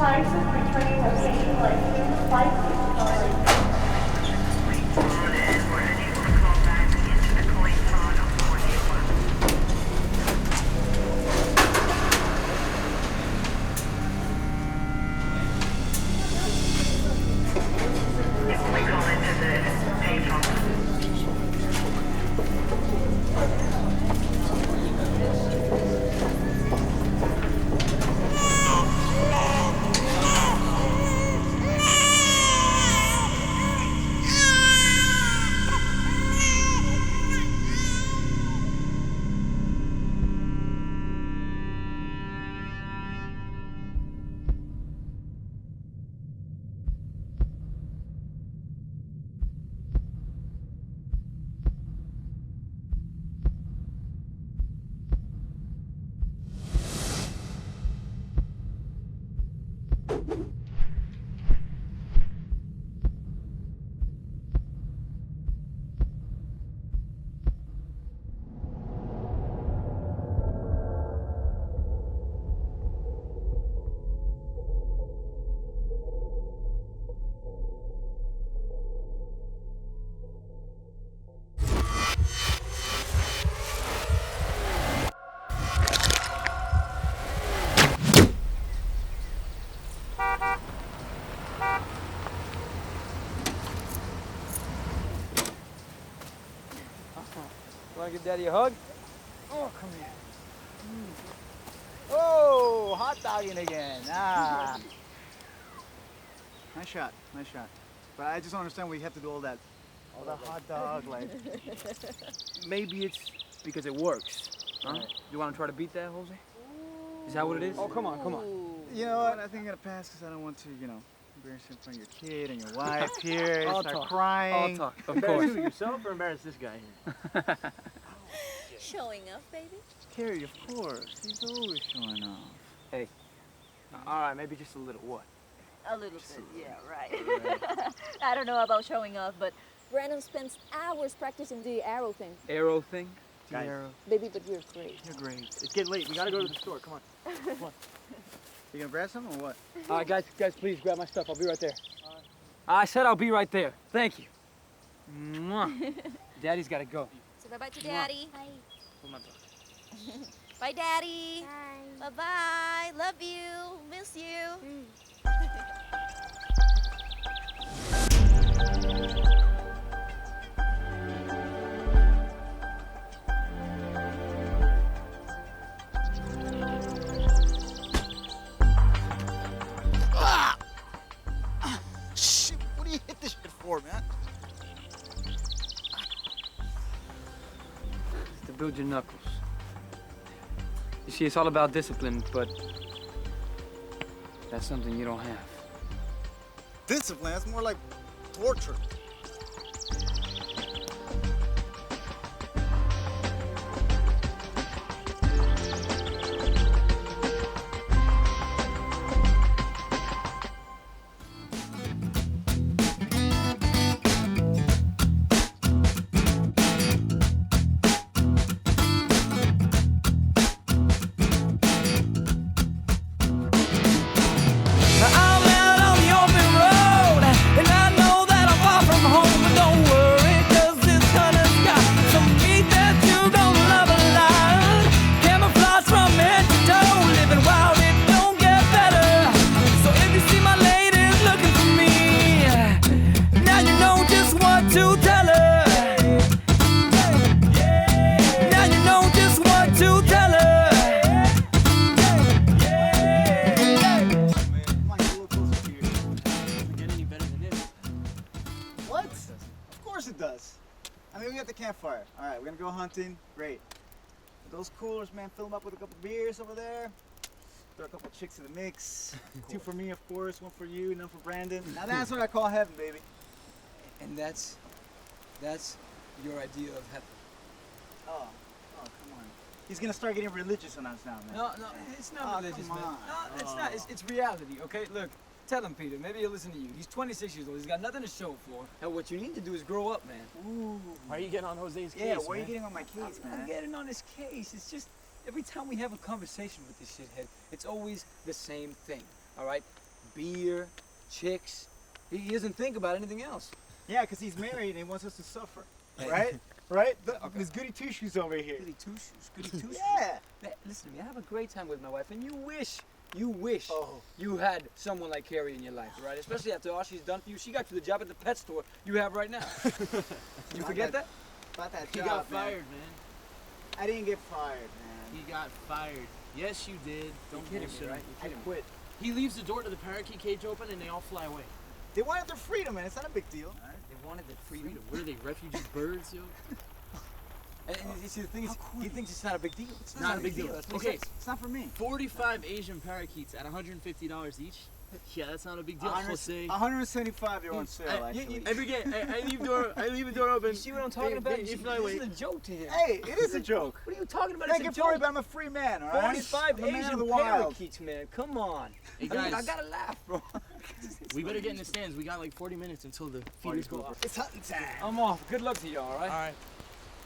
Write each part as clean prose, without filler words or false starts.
Flights returning location was flight Want to give Daddy a hug? Oh, come here. Oh, hot dogging again. Ah. Nice shot, nice shot. But I just don't understand why you have to do all that hot dog, like. Maybe it's because it works. Huh? You want to try to beat that, Jose? Is that what it is? Oh, come on, come on. You know what? I think I'm gonna pass because I don't want to, embarrass in front of your kid and your wife here. I'll start talk. crying. I'll talk, of Embarrass course. yourself or embarrass this guy here? Showing off, baby? Carrie, of course. He's always showing off. Hey, all right, maybe just a little. What? A little bit, yeah, right. I don't know about showing off, but Brandon spends hours practicing the arrow thing. Arrow thing? Guys, Baby, but you're great. you're great. It's getting late. We gotta go to the store. Come on. Come on. You gonna grab something or what? All right, guys, please grab my stuff. I'll be right there. I said I'll be right there. Thank you. Mwah. Daddy's got to go. Say bye-bye to Daddy. Bye. Hold my dog. Bye, Daddy. Bye. Bye-bye. Love you. Miss you. Shit, what do you hit this shit for, man? To build your knuckles. You see, it's all about discipline, but that's something you don't have. Discipline, that's more like torture. Campfire. All right, we're gonna go hunting. Great. Those coolers, man, fill them up with a couple beers over there. Throw a couple chicks in the mix. Two for me, of course. One for you, none for Brandon. Now that's what I call heaven, baby. And that's your idea of heaven. Oh, come on. He's gonna start getting religious on us now, man. No, it's not religious, man. No, it's not. It's reality, okay? Look, tell him, Peter. Maybe he'll listen to you. He's 26 years old. He's got nothing to show for. And what you need to do is grow up, man. Ooh. Why are you getting on Jose's case, Yeah, why are you man? getting on my case, I'm man? getting on his case. It's just every time we have a conversation with this shithead, it's always the same thing. All right? Beer, chicks. He doesn't think about anything else. Yeah, because he's married and he wants us to suffer. Right? Right? This goody two-shoes over here. Goody two-shoes. Goody two-shoes. Yeah. Man, listen to me. I have a great time with my wife, and you wish Oh. you had someone like Carrie in your life, right? Especially after all she's done for you. She got you the job at the pet store you have right now. You forget that? About that He job, got man. fired, man. I didn't get fired, man. He got fired. Yes, you did. Don't You're kidding bullshit me, right? me. You're I kidding me. quit. He leaves the door to the parakeet cage open and they all fly away. They wanted their freedom, man. It's not a big deal. All right? They wanted the freedom. Freedom. What are they, refugee birds, yo? And you see, the thing is, he thinks it's not a big deal. It's Not a big deal. That's what Okay. he says. It's not for me. 45 Asian parakeets at $150 each. Yeah, that's not a big deal, Jose. 175 they're on sale, actually. Every day, I leave the door open. You see what I'm talking about? They This fly away. isn't a joke to him. Hey, it is a joke. What are you talking about? Thank It's you a for it, joke. but I'm a free man, all right? 45 I'm a man of Asian the wild. parakeets, man. Come on. Hey, I mean, I guys. gotta laugh, bro. We better get in the stands. We got like 40 minutes until the feeders go off. It's hunting time. I'm off. Good luck to you, all right? All right.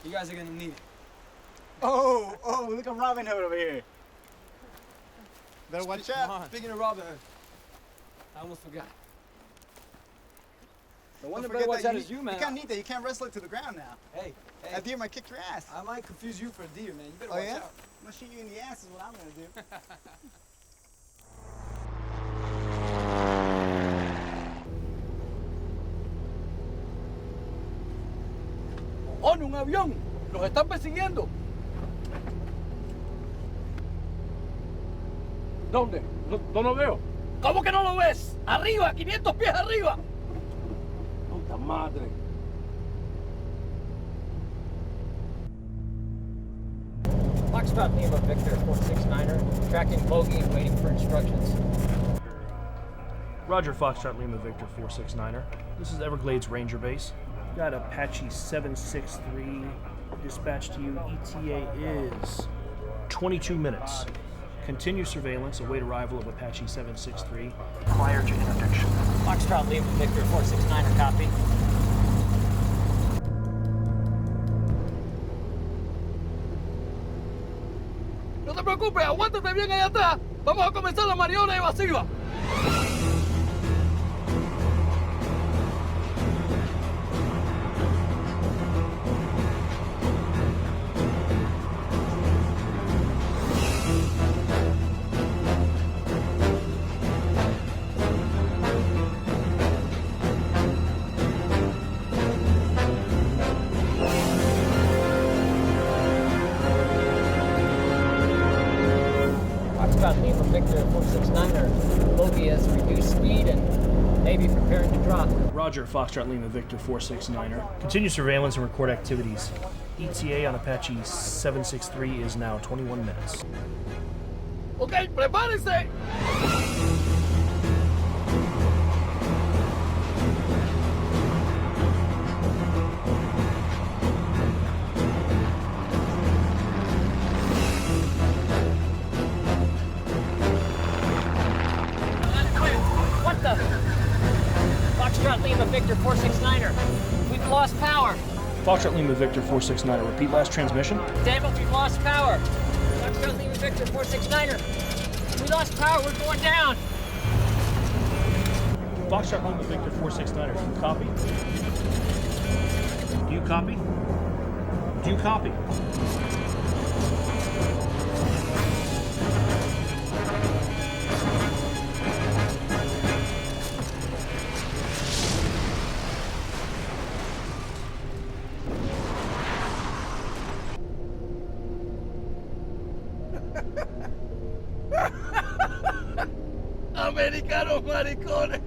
You guys are gonna need it. Oh, look at Robin Hood over here. Better watch Come out. on. Speaking of Robin Hood, I almost forgot. The one Don't that better forget watch that out is you, man. You can't need that. You can't wrestle it to the ground now. Hey, That deer might kick your ass. I might confuse you for a deer, man. You better Oh, watch yeah? out. I'm gonna shoot you in the ass is what I'm gonna do. ¡Oh, un avión! ¡Los están persiguiendo! ¿Dónde? No lo veo. ¿Cómo que no lo ves? ¡Arriba! ¡500 pies arriba! ¡Puta madre! Foxtrot Lima Victor 469er, tracking bogey and waiting for instructions. Roger, Foxtrot Lima Victor 469er. This is Everglades Ranger Base. Got Apache 763 dispatched to you. ETA is 22 minutes. Continue surveillance, await arrival of Apache 763 prior to interdiction. Foxtrot Lima Victor 469er, copy. No te preocupes, aguántate bien allá atrás. Vamos a comenzar la maniobra evasiva. Foxtrot Lima Victor 469er, bogey has reduced speed and maybe preparing to drop. Roger, Foxtrot Lima Victor 469er. Continue surveillance and record activities. ETA on Apache 763 is now 21 minutes. Ok, prepárense. What the? Foxtrot Lima Victor 469er. We've lost power. Foxtrot Lima Victor 469er. Repeat last transmission. Damn it, we've lost power. Foxtrot Lima Victor 469er. We lost power, we're going down. Foxtrot Lima Victor 469er. Do you copy? Do you copy? Do you copy? Americanos maricones.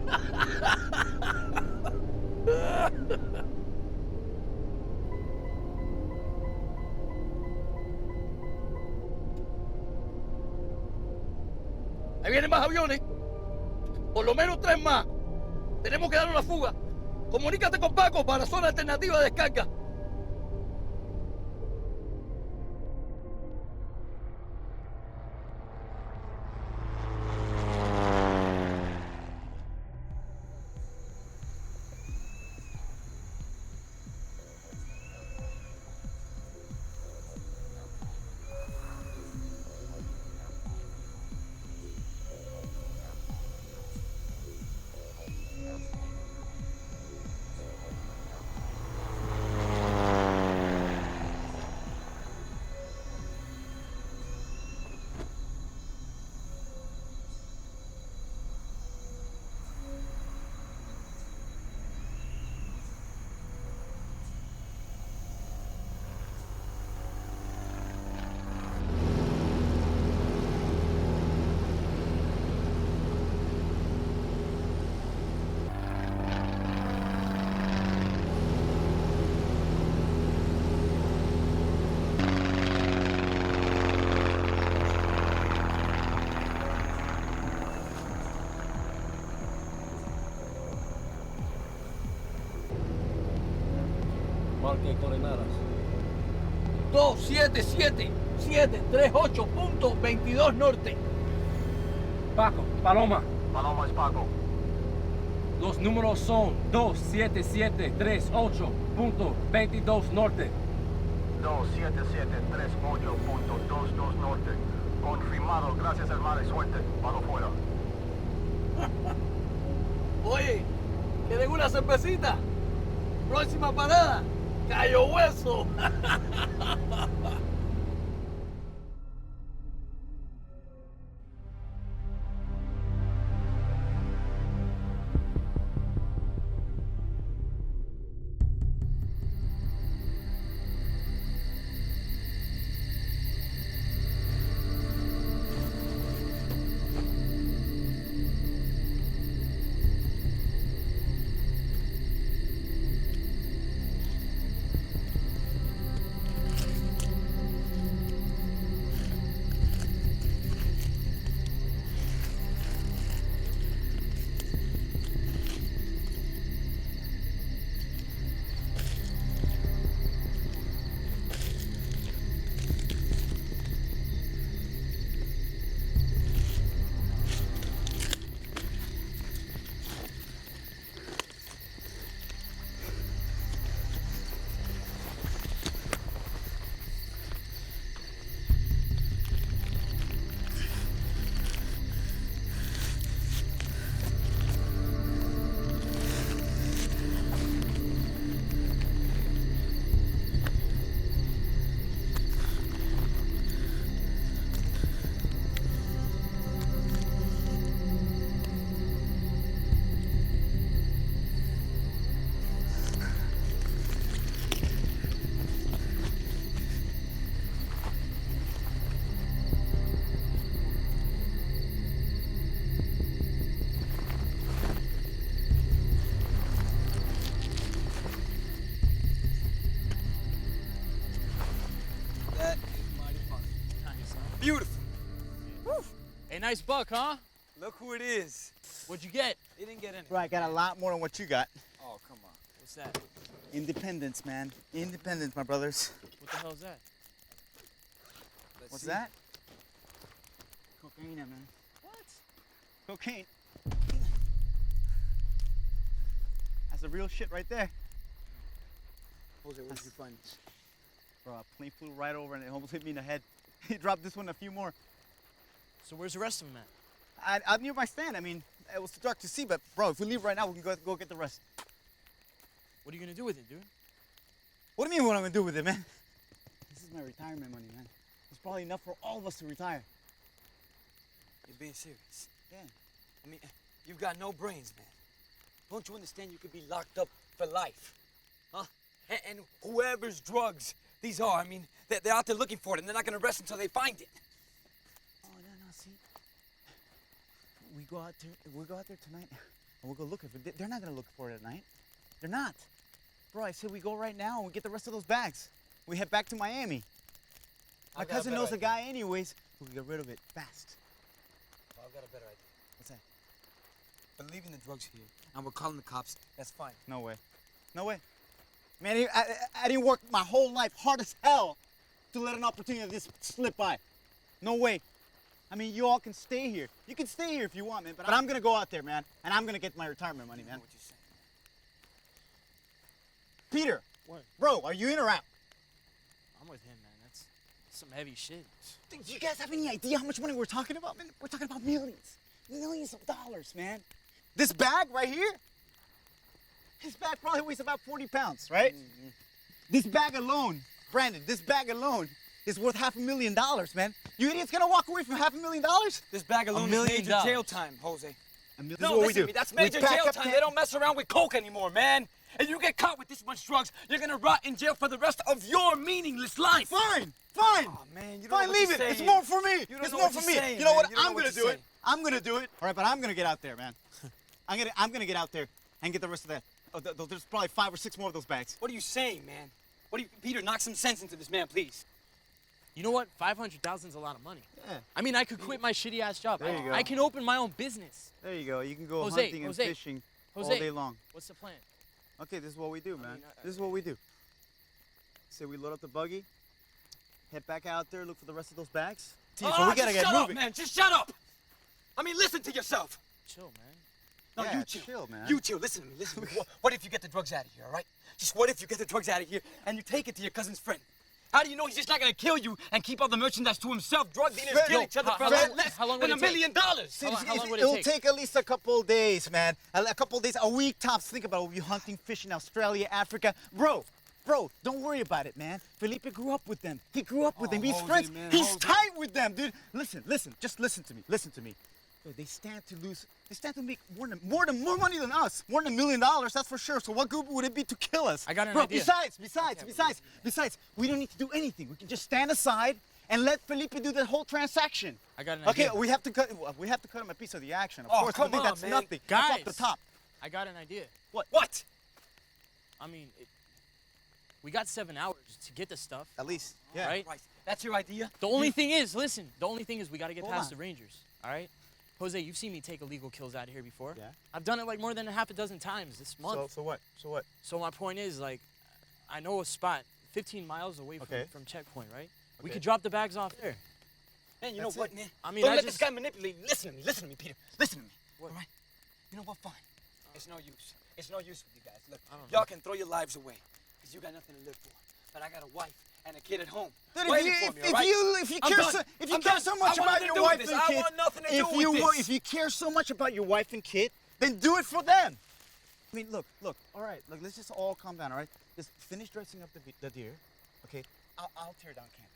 Ahí vienen más aviones. Por lo menos 3 más. Tenemos que dar una fuga. Comunícate con Paco para zona alternativa de descarga. Marca y coordenadas. 277-738.22 norte. Paco, Paloma. Paloma es Paco. Los números son 27738.22 norte. 27738.22 norte. Confirmado, gracias hermano y suerte. Pago fuera. Oye, ¿quieren una cervecita? Próxima parada, Cayo Hueso. Beautiful. Woo. A nice buck, huh? Look who it is. What'd you get? He didn't get any. Bro, I got a lot more than what you got. Oh, come on. What's that? Independence, man. Independence, my brothers. What the hell's that? What's that? Cocaine, man. What? Cocaine. That's the real shit right there. Jose, where did you find this? Bro, a plane flew right over and it almost hit me in the head. He dropped this one and a few more. So where's the rest of them at? I'm near my stand. I mean, it was too dark to see, but bro, if we leave right now, we can go get the rest. What are you gonna do with it, dude? What do you mean what I'm gonna do with it, man? This is my retirement money, man. It's probably enough for all of us to retire. You're being serious. Yeah. I mean, you've got no brains, man. Don't you understand you could be locked up for life? Huh? And whoever's drugs these are, I mean, they're out there looking for it, and they're not gonna rest until they find it. Oh, no, see. We go out there tonight, and we'll go look for it. They're not gonna look for it at night. They're not. Bro, I said we go right now and we get the rest of those bags. We head back to Miami. My cousin knows a guy anyways who can get rid of it fast. Well, I've got a better idea. What's that? We're leaving the drugs here, and we're calling the cops. That's fine. No way. No way. Man, I didn't work my whole life hard as hell to let an opportunity like this slip by. No way. I mean, you all can stay here. You can stay here if you want, man, but I'm gonna go out there, man, and I'm gonna get my retirement money, I know man. what you're saying. Peter. What? Bro, are you in or out? I'm with him, man. That's some heavy shit. Do you guys have any idea how much money we're talking about, man? We're talking about millions. Millions of dollars, man. This bag right here, this bag probably weighs about 40 pounds, right? Mm-hmm. This bag alone, Brandon, this bag alone is worth $500,000, man. You idiots gonna walk away from $500,000? This bag alone is million major dollars. jail time, Jose. This is No, what we listen do. to me, that's We major pack jail up time. can- They don't mess around with coke anymore, man. And you get caught with this much drugs, you're gonna rot in jail for the rest of your meaningless life. Fine. Oh, man, you don't Fine, know what leave you're it. It's saying. more for me. You don't It's know more what for you're me. saying, You know man. what? You don't know I'm what gonna you're do it. saying. I'm gonna do it. All right, but I'm gonna get out there, man. I'm gonna get out there and get the rest of that. Oh, there's probably 5 or 6 more of those bags. What are you saying, man? Peter, knock some sense into this man, please. You know what? 500,000 is a lot of money. Yeah. I mean, I could quit my shitty ass job. There you go. I can open my own business. There you go. You can go Jose, hunting and fishing all Jose. day long. What's the plan? Okay, this is what we do, man. mean, This is what we do. Say we load up the buggy, head back out there, look for the rest of those bags. Oh, we gotta just get shut moving. up, man. Just shut up. I mean, listen to yourself. Chill, man. No, Yeah, you chill. chill, man. You chill. Listen to me. Listen to me. What if you get the drugs out of here, all right? Just what if you get the drugs out of here and you take it to your cousin's friend? How do you know he's just not gonna kill you and keep all the merchandise to himself? Drug dealers kill each other for a lot less how long than would $1 it take? million. How long would it It'll take? take at least a couple of days, man. A couple of days, a week tops. Think about it. We'll be hunting fish in Australia, Africa. Bro, don't worry about it, man. Felipe grew up with them. He grew up with them. He's Jose, friends. man, He's Jose. tight with them, dude. Listen. Just listen to me. Listen to me. Bro, they stand to make more money than us. More than $1 million, that's for sure. So what good would it be to kill us? I got an Bro, idea. Besides, we don't need to do anything. We can just stand aside and let Felipe do the whole transaction. I got an Okay, idea. we have to cut him a piece of the action. Of Oh, course, come but that's on, man. nothing. That's Guys. off the top. I got an idea. What? I mean, we got 7 hours to get the stuff. At least, yeah. Right? Right. That's your idea? The only thing is, listen, we got to get Hold past on. the Rangers, all right? Jose, you've seen me take illegal kills out of here before. Yeah. I've done it like more than a half a dozen times this month. So what? So my point is, like, I know a spot 15 miles away Okay. from checkpoint, right? We Okay. could drop the bags off there. Man, you That's know what, it. man? I mean, Don't I let just- this guy manipulate you. Listen to me, Peter. Listen to me. What? All right? You know what? Fine. It's no use. It's no use with you guys. Look, I don't know. y'all can throw your lives away because you got nothing to live for. But I got a wife and a kid at home Dude, waiting for me, all right? if you I'm care done. so, if you I'm care done. so much I want about nothing your to do wife with and this. kid, I want nothing to do with this. if you care so much about your wife and kid, then do it for them. I mean, look. All right, look. Let's just all calm down. All right, just finish dressing up the deer. Okay, I'll tear down camp.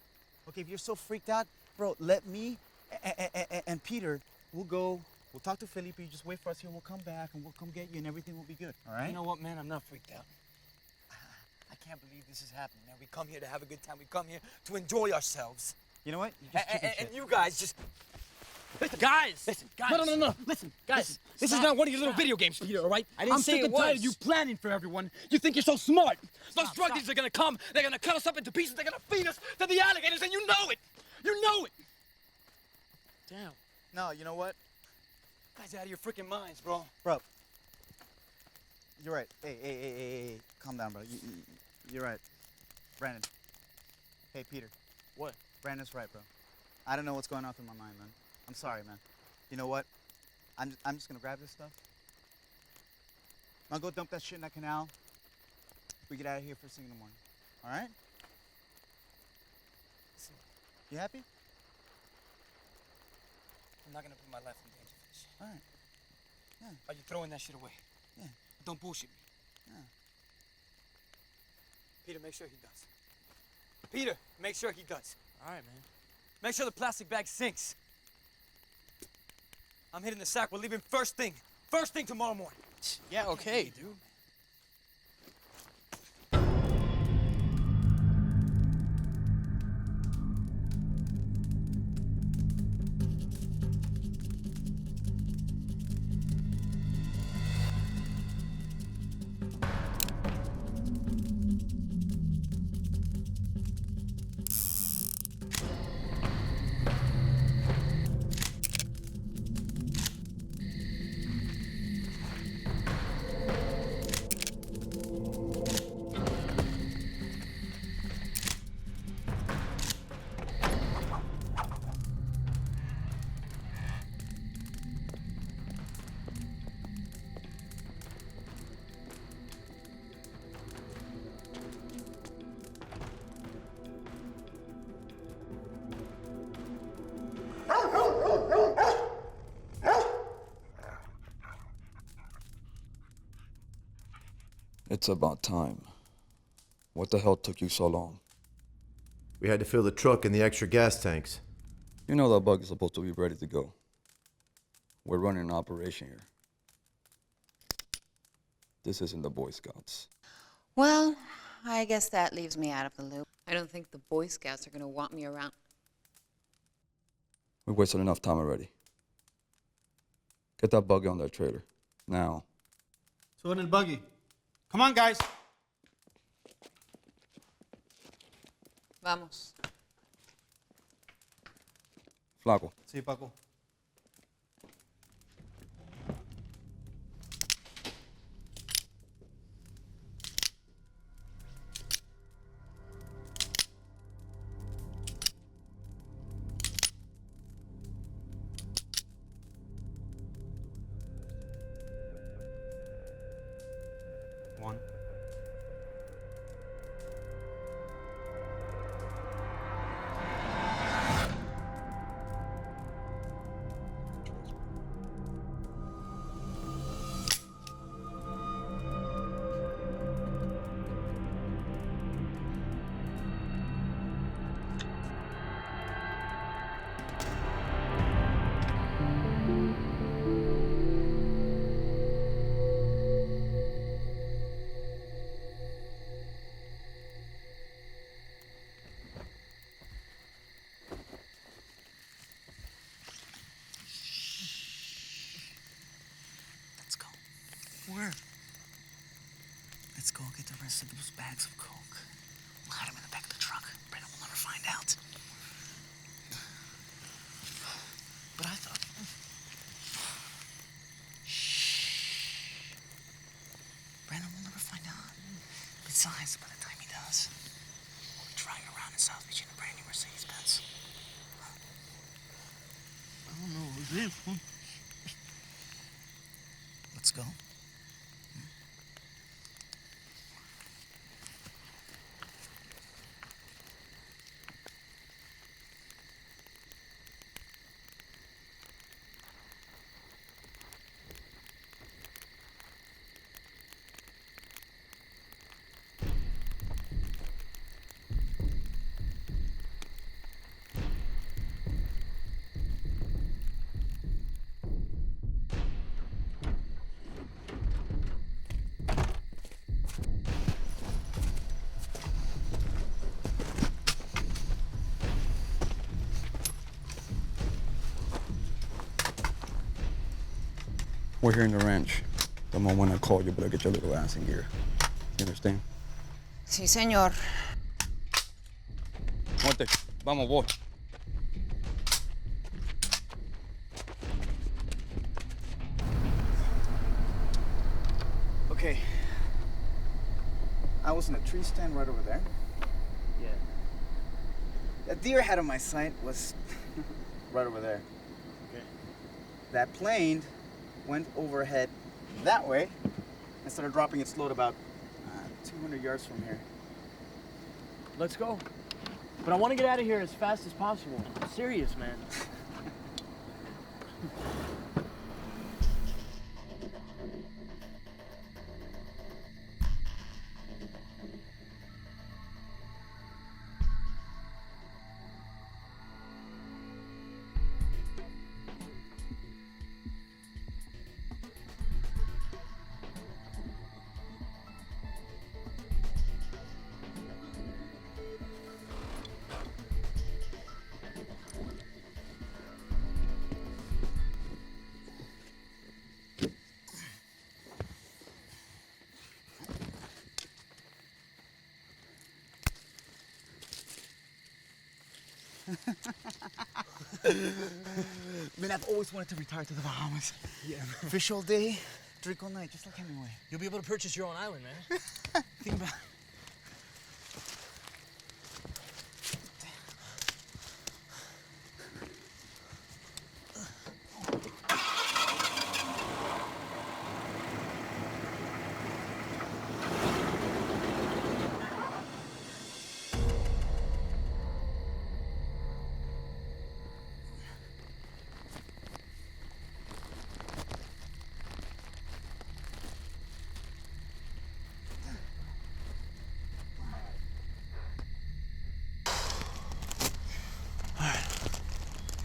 Okay, if you're so freaked out, bro, let me and Peter. We'll go. We'll talk to Felipe. You just wait for us here. We'll come back and we'll come get you, and everything will be good. All right? You know what, man? I'm not freaked out. I can't believe this is happening, man. We come here to have a good time. We come here to enjoy ourselves. You know what? You're just chicken And shit. you guys just... Guys! Listen, Guys! no. Listen, Guys, listen. This is stop, not one of your little stop. video games, Peter, all right? I didn't I'm say sick it and tired was. of you planning for everyone. You think you're so smart. Those Stop, drug stop. dealers are gonna come. They're gonna cut us up into pieces. They're gonna feed us to the alligators, and you know it. You know it. Damn. No, you know what? You guys are out of your freaking minds, bro. Bro, you're right. Hey, calm down, bro. You're right. Brandon. Hey, Peter. What? Brandon's right, bro. I don't know what's going on through my mind, man. I'm sorry, man. You know what? I'm just gonna grab this stuff. I'm gonna go dump that shit in that canal. We get out of here first thing in the morning. All right? Listen, You happy? I'm not gonna put my life in danger for this. All right. Are you throwing that shit away? Yeah. Don't bullshit me. Yeah. Peter, make sure he does. Peter, make sure he does. All right, man. Make sure the plastic bag sinks. I'm hitting the sack. We're leaving first thing. First thing tomorrow morning. Yeah, okay, dude. It's about time. What the hell took you so long? We had to fill the truck and the extra gas tanks. You know that bug is supposed to be ready to go. We're running an operation here. This isn't the Boy Scouts. Well, I guess that leaves me out of the loop. I don't think the Boy Scouts are going to want me around. We wasted enough time already. Get that buggy on that trailer. Now. So in the buggy. Come on, guys. Vamos. Flaco. Sí, Paco. Juan. Let's go. Where? Let's go get the rest of those bags of coke. We'll hide them in the back of the truck. Brennan will never find out. But I thought... Shh. Brennan will never find out. Besides, by the time he does, we'll be driving around in South Beach in a brand new Mercedes-Benz. I don't know who's in. Let's go. We're here in the ranch. The moment when I call you, better get your little ass in gear. You understand? Sí, señor. Muerte. Vamos, boy. Okay. I was in a tree stand right over there. Yeah. That deer I had on my sight was right over there. Okay. That plane went overhead that way and started dropping its load about 200 yards from here. Let's go. But I want to get out of here as fast as possible. I'm serious, man. Man, I've always wanted to retire to the Bahamas. Yeah. Fish all day, drink all night, just like Hemingway. You'll be able to purchase your own island, man. Think about it.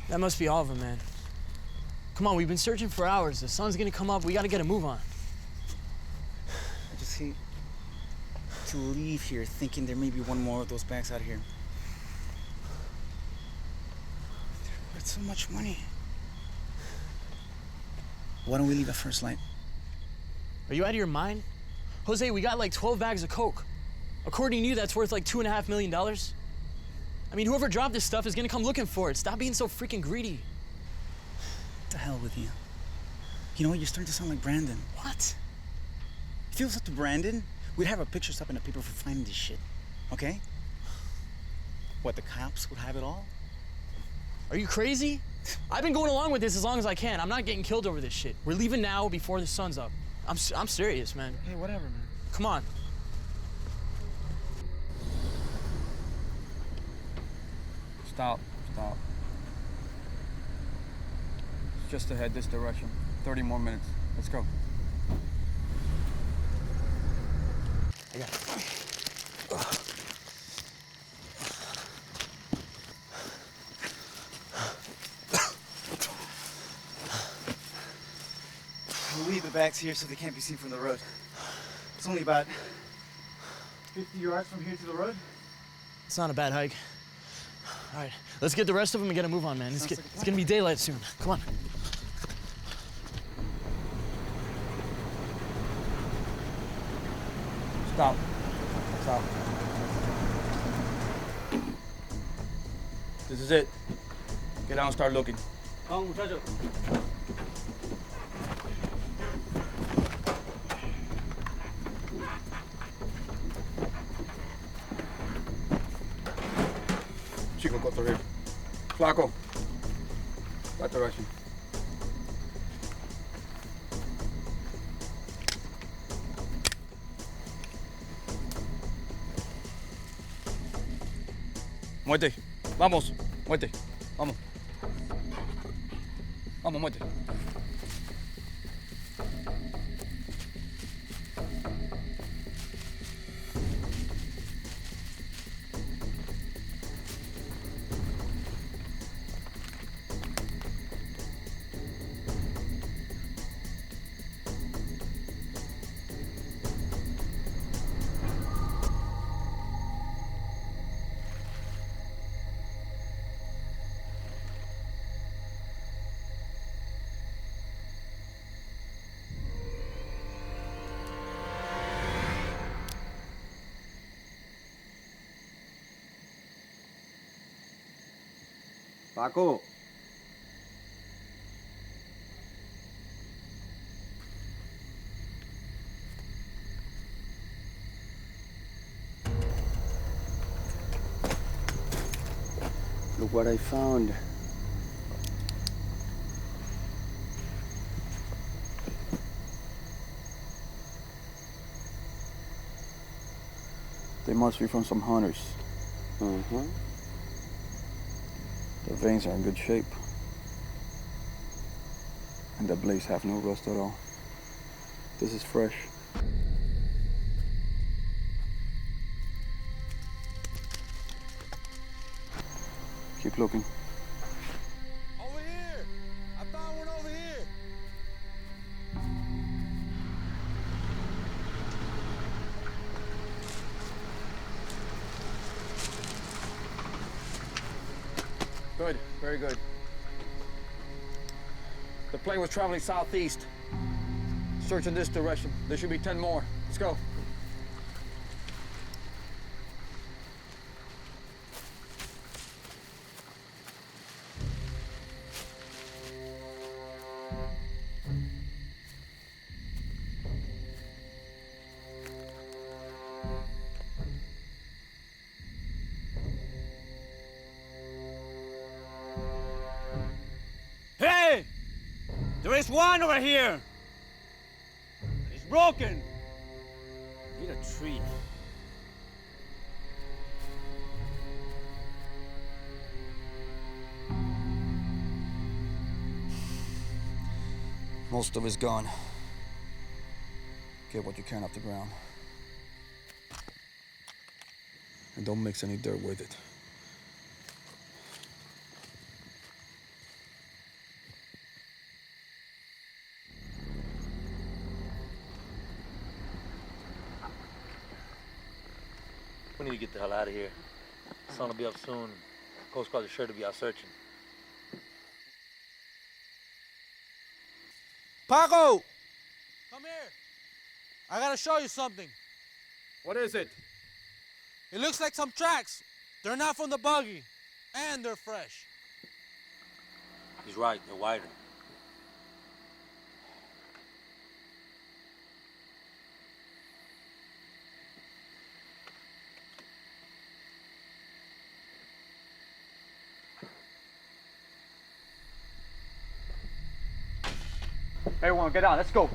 That must be all of them, man. Come on, we've been searching for hours. The sun's gonna come up. We gotta get a move on. I just hate to leave here thinking there may be one more of those bags out here. They're worth so much money. Why don't we leave at first light? Are you out of your mind? Jose, we got like 12 bags of coke. According to you, that's worth like $2.5 million. I mean, whoever dropped this stuff is gonna come looking for it. Stop being so freaking greedy. To hell with you. You know what? You're starting to sound like Brandon. What? If it was up to Brandon, we'd have our pictures up in the paper for finding this shit. Okay? What, the cops would have it all? Are you crazy? I've been going along with this as long as I can. I'm not getting killed over this shit. We're leaving now before the sun's up. I'm serious, man. Hey, whatever, man. Come on. Stop. It's just ahead this direction. 30 more minutes. Let's go. I got it. We'll leave the bags here so they can't be seen from the road. It's only about 50 yards from here to the road. It's not a bad hike. All right, let's get the rest of them and get a move on, man. It's gonna be daylight soon. Come on. Stop. This is it. Get down and start looking. Vamos, muchachos. Chico, go through here. Flaco. That direction. Muerte. Vamos. Muerte. Vamos. Vamos, muerte. Paco. Look what I found. They must be from some hunters. Uh-huh. The veins are in good shape. And the blades have no rust at all. This is fresh. Keep looking. Over here! I found one over here! Good, very good. The plane was traveling southeast. Search in this direction. There should be 10 more. Let's go. Hey! There is one over here! It's broken! Need a tree. Most of it's gone. Get what you can off the ground. And don't mix any dirt with it. We need to get the hell out of here. The sun will be up soon. Coast Guard is sure to be out searching. Paco! Come here. I gotta show you something. What is it? It looks like some tracks. They're not from the buggy. And they're fresh. He's right, they're wider. Everyone, get out. Let's go.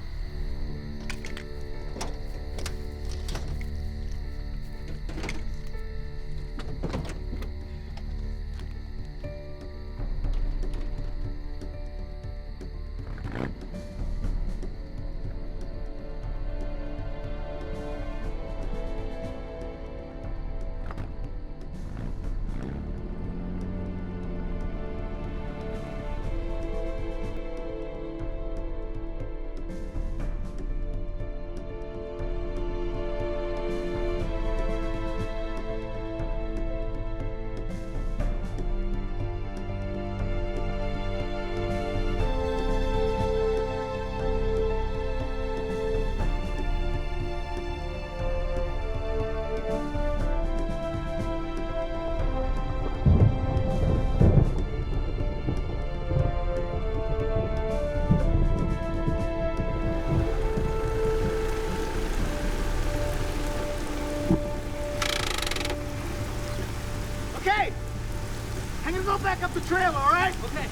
back up the trail, all right? Okay.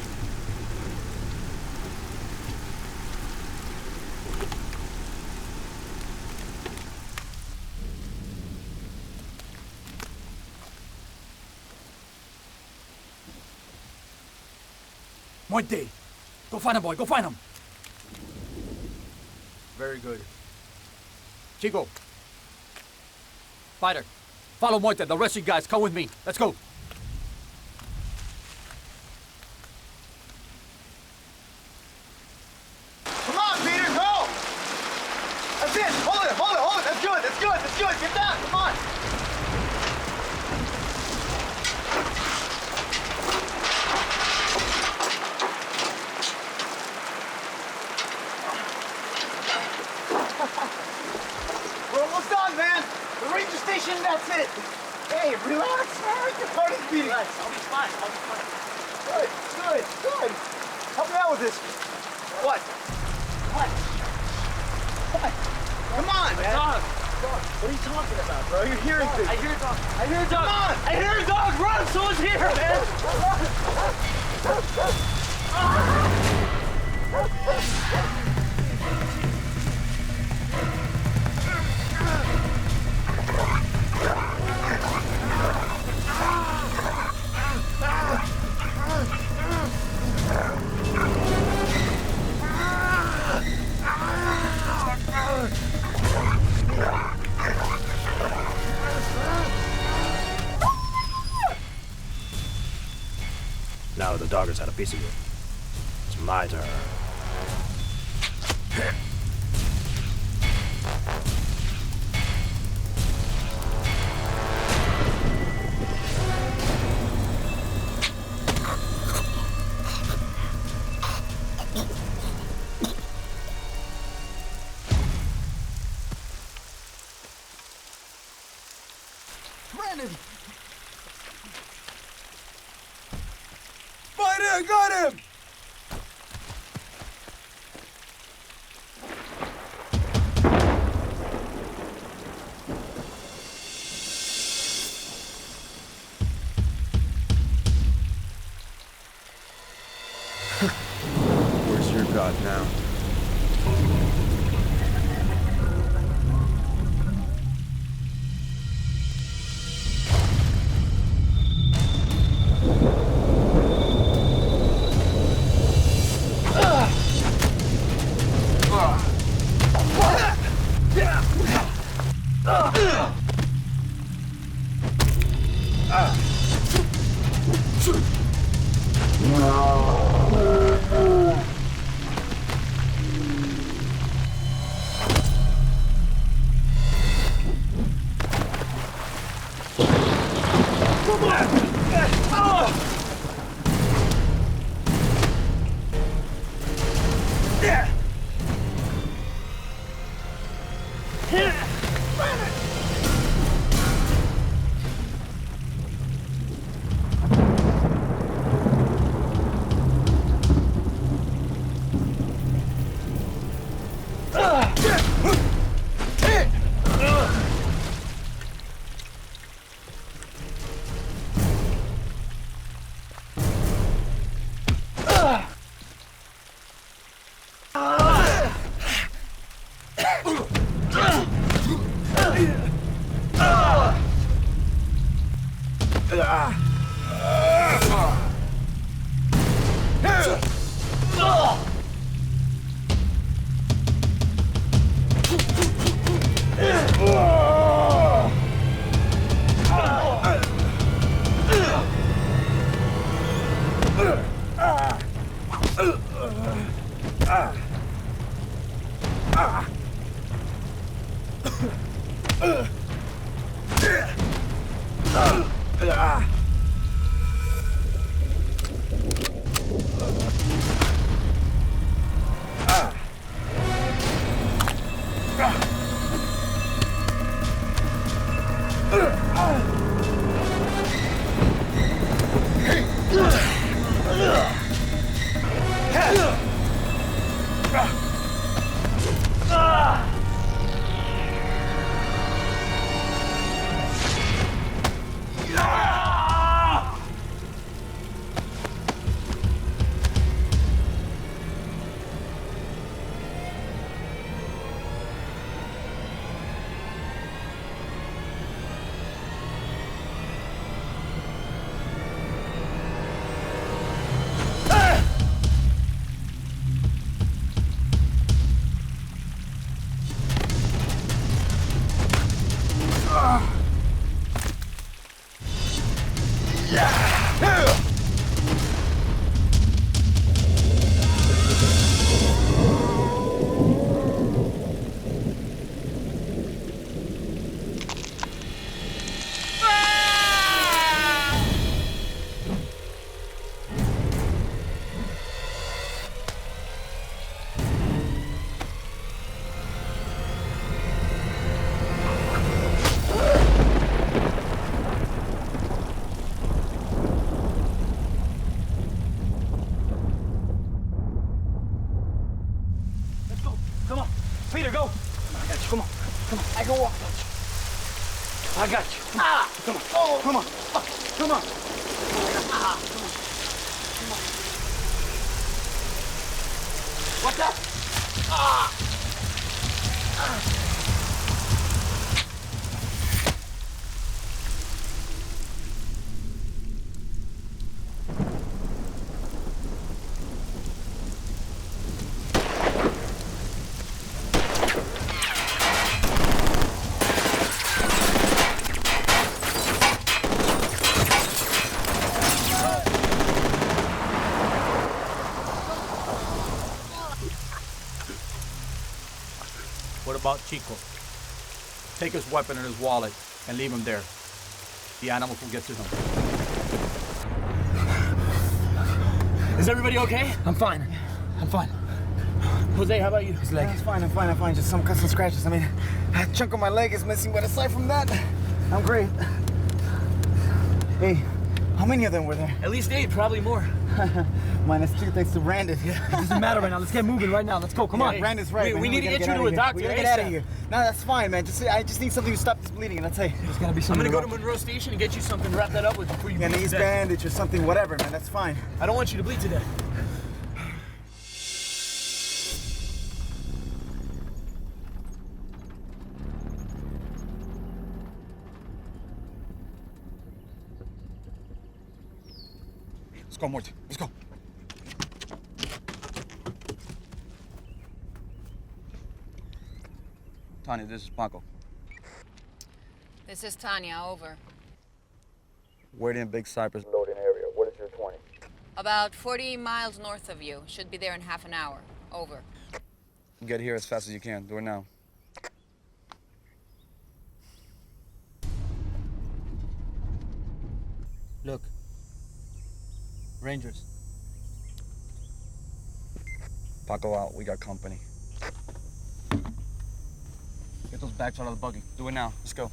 Monte, go find him, boy. Go find him. Very good. Chico. Spider, follow Monte. The rest of you guys, come with me. Let's go. Come on, Peter, go! That's it! Hold it, hold it, hold it! That's good, that's good, that's good! Get down, come on! We're almost done, man! The ranger station, that's it! Hey, relax, man! Your heart is beating! Relax, I'll be fine, I'll be fine. Good, good, good! Help me out with this! What? What? What? Come on, man! Dog! What are you talking about, bro? You're hearing things. I hear a dog! I hear a dog! Come on! I hear a dog! Run! Someone's here, man! Now the dog has had a piece of you. It's my turn. Brandon! Spider, got him! Where's your god now? Peter, go! I got you. Come on. Come on. I can walk. I got you. Ah! Come on. Oh, come on. Come on. Ah! Come on. Come on. What's that? Ah! Ah! What about Chico? Take his weapon and his wallet and leave him there. The animals will get to him. Is everybody okay? I'm fine. I'm fine. Jose, how about you? His leg. I'm fine. Just some cuts and scratches. I mean, a chunk of my leg is missing, but aside from that, I'm great. Hey, how many of them were there? At least 8, probably more. Minus 2 thanks to Brandon. It doesn't matter right now. Let's get moving right now. Let's go. Come on. Brandon's right. We man. need to get you to a doctor. We gotta get out of here. No, that's fine, man. I just need something to stop this bleeding, and that's it. There's gotta be I'm something. gonna go to Monroe Station and get you something to wrap that up with before you bleed An to ace death. bandage or something, whatever, man. That's fine. I don't want you to bleed to death. Let's go, Morty. Let's go. Tanya, this is Paco. This is Tanya, over. Waiting in Big Cypress loading area. What is your 20? About 40 miles north of you. Should be there in half an hour. Over. Get here as fast as you can. Do it now. Look. Rangers. Paco out. We got company. Get those bags out of the buggy. Do it now. Let's go.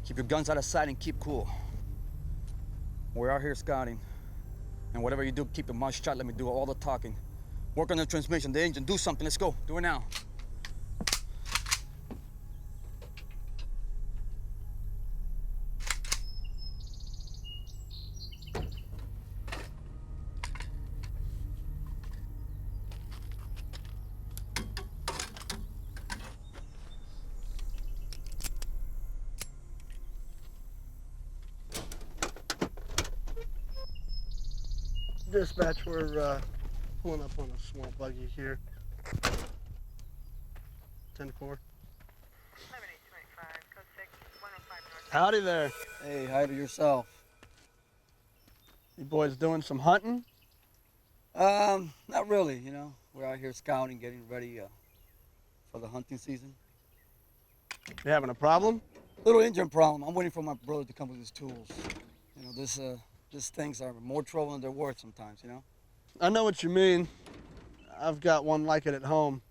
Keep your guns out of sight and keep cool. We're out here scouting. And whatever you do, keep your mouth shut. Let me do all the talking. Work on the transmission, the engine. Do something. Let's go. Do it now. Dispatch, we're pulling up on a small buggy here. 10-4. Howdy there. Hey, hi to yourself. You boys doing some hunting? Not really, you know. We're out here scouting, getting ready for the hunting season. You having a problem? Little engine problem. I'm waiting for my brother to come with his tools. You know, these things are more trouble than they're worth sometimes, you know? I know what you mean. I've got one like it at home.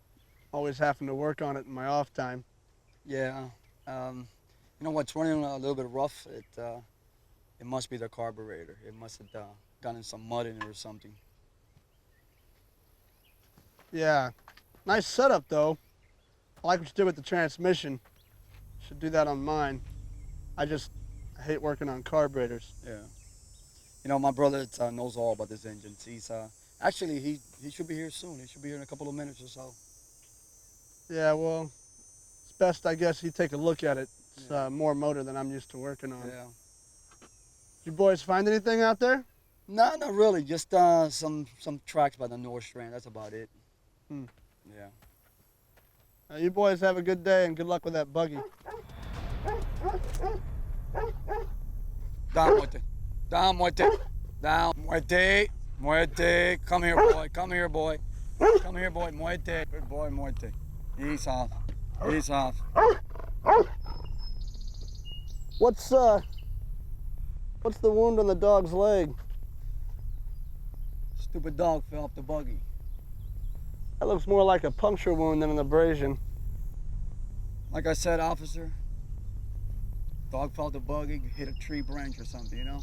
Always having to work on it in my off time. Yeah. You know what's running a little bit rough? It must be the carburetor. It must have gotten some mud in it or something. Yeah. Nice setup, though. I like what you did with the transmission. Should do that on mine. I hate working on carburetors. Yeah. You know, my brother knows all about this engine. He's actually he should be here soon. He should be here in a couple of minutes or so. Yeah, well, it's best, I guess, you take a look at it. It's more motor than I'm used to working on. Yeah. You boys find anything out there? No, not really. Just some tracks by the North Strand. That's about it. Hmm. Yeah. You boys have a good day and good luck with that buggy. Down, Muerte. Down, Muerte. Down. Muerte. Muerte. Come here, boy. Come here, boy. Come here, boy. Muerte. Good boy, Muerte. Ease off. Ease off. What's the wound on the dog's leg? Stupid dog fell off the buggy. That looks more like a puncture wound than an abrasion. Like I said, officer, dog fell off the buggy, hit a tree branch or something, you know?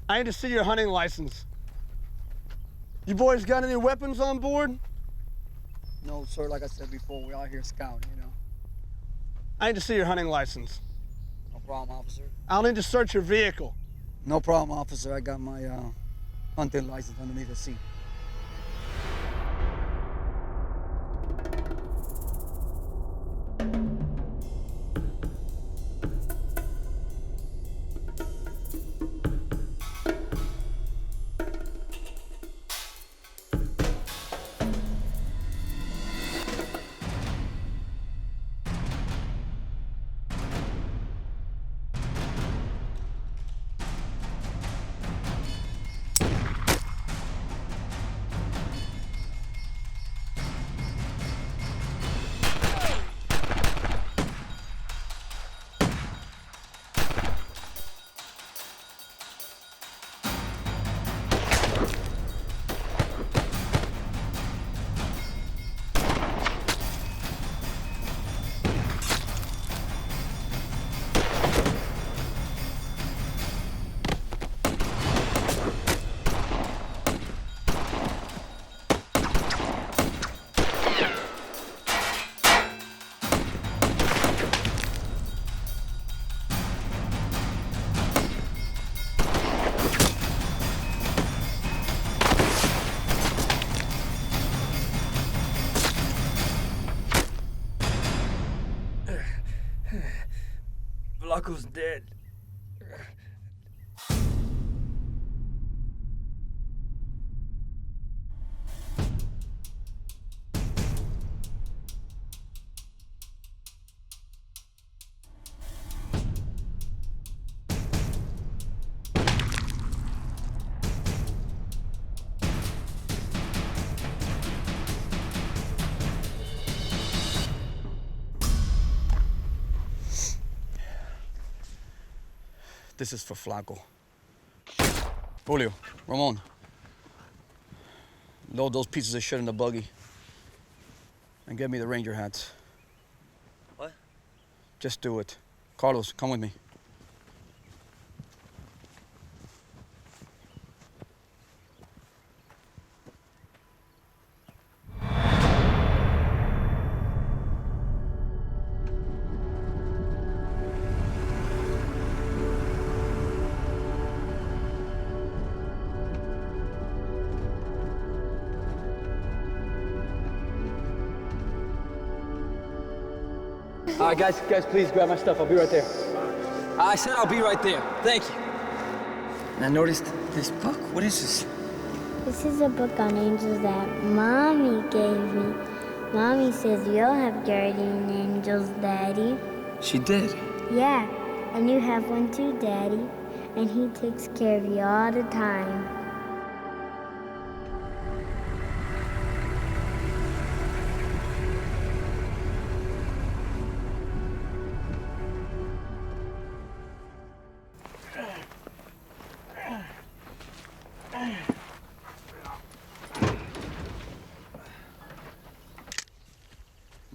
I need to see your hunting license. You boys got any weapons on board? No, sir, like I said before, we're out here scouting, you know? I need to see your hunting license. No problem, officer. I'll need to search your vehicle. No problem, officer. I got my hunting license underneath the seat. Blanco's dead. This is for Flaco. Julio, Ramon. Load those pieces of shit in the buggy. And get me the ranger hats. What? Just do it. Carlos, come with me. All right, guys, please grab my stuff. I'll be right there. I said I'll be right there. Thank you. And I noticed this book. What is this? This is a book on angels that Mommy gave me. Mommy says you'll have guardian angels, Daddy. She did. Yeah, and you have one too, Daddy. And he takes care of you all the time.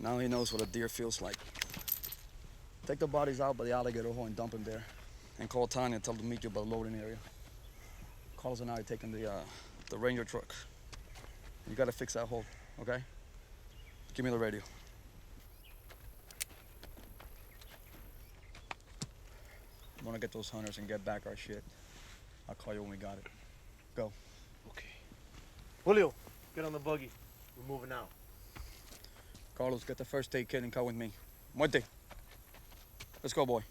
Now he knows what a deer feels like. Take the bodies out by the alligator hole and dump them there. And call Tanya and tell them to meet you by the loading area. Carlos and I are taking the Ranger truck. You gotta fix that hole, okay? Give me the radio. I wanna get those hunters and get back our shit. I'll call you when we got it. Go. Okay. Julio, get on the buggy. We're moving out. Carlos, get the first aid kit and come with me. Muerte. Let's go, boy.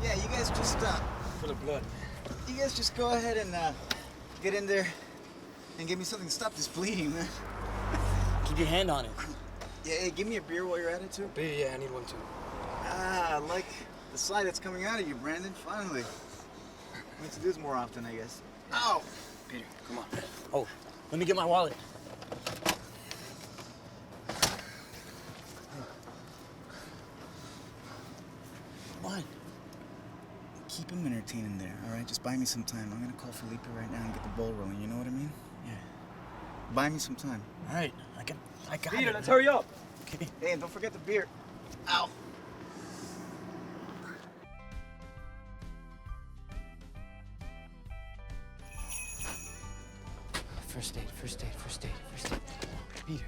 Yeah, you guys just For the blood. you guys just go ahead and get in there and give me something to stop this bleeding, man. Keep your hand on it. Yeah, hey, give me a beer while you're at it too. Beer, yeah, I need one too. Ah, I like the side that's coming out of you, Brandon. Finally. We need to do this more often, I guess. Ow! Peter, come on. Oh, let me get my wallet. What? Keep him entertained in there, all right? Just buy me some time. I'm gonna call Felipe right now and get the ball rolling. You know what I mean? Yeah. Buy me some time. All right, I got Peter, it. let's hurry up. Okay. Hey, and don't forget the beer. Ow. First aid, first aid, first aid, first aid. Peter,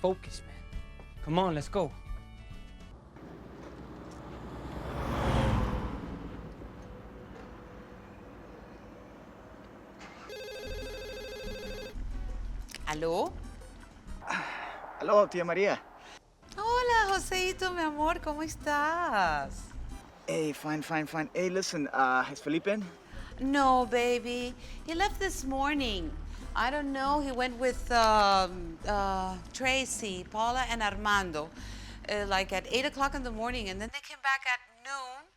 focus, man. Come on, let's go. ¿Aló? Hello, tía María. Hola, Joseito, mi amor, ¿cómo estás? Hey, fine. Hey, listen, is Felipe in? No, baby. He left this morning. I don't know. He went with Tracy, Paula, and Armando, like at 8 o'clock in the morning, and then they came back at noon.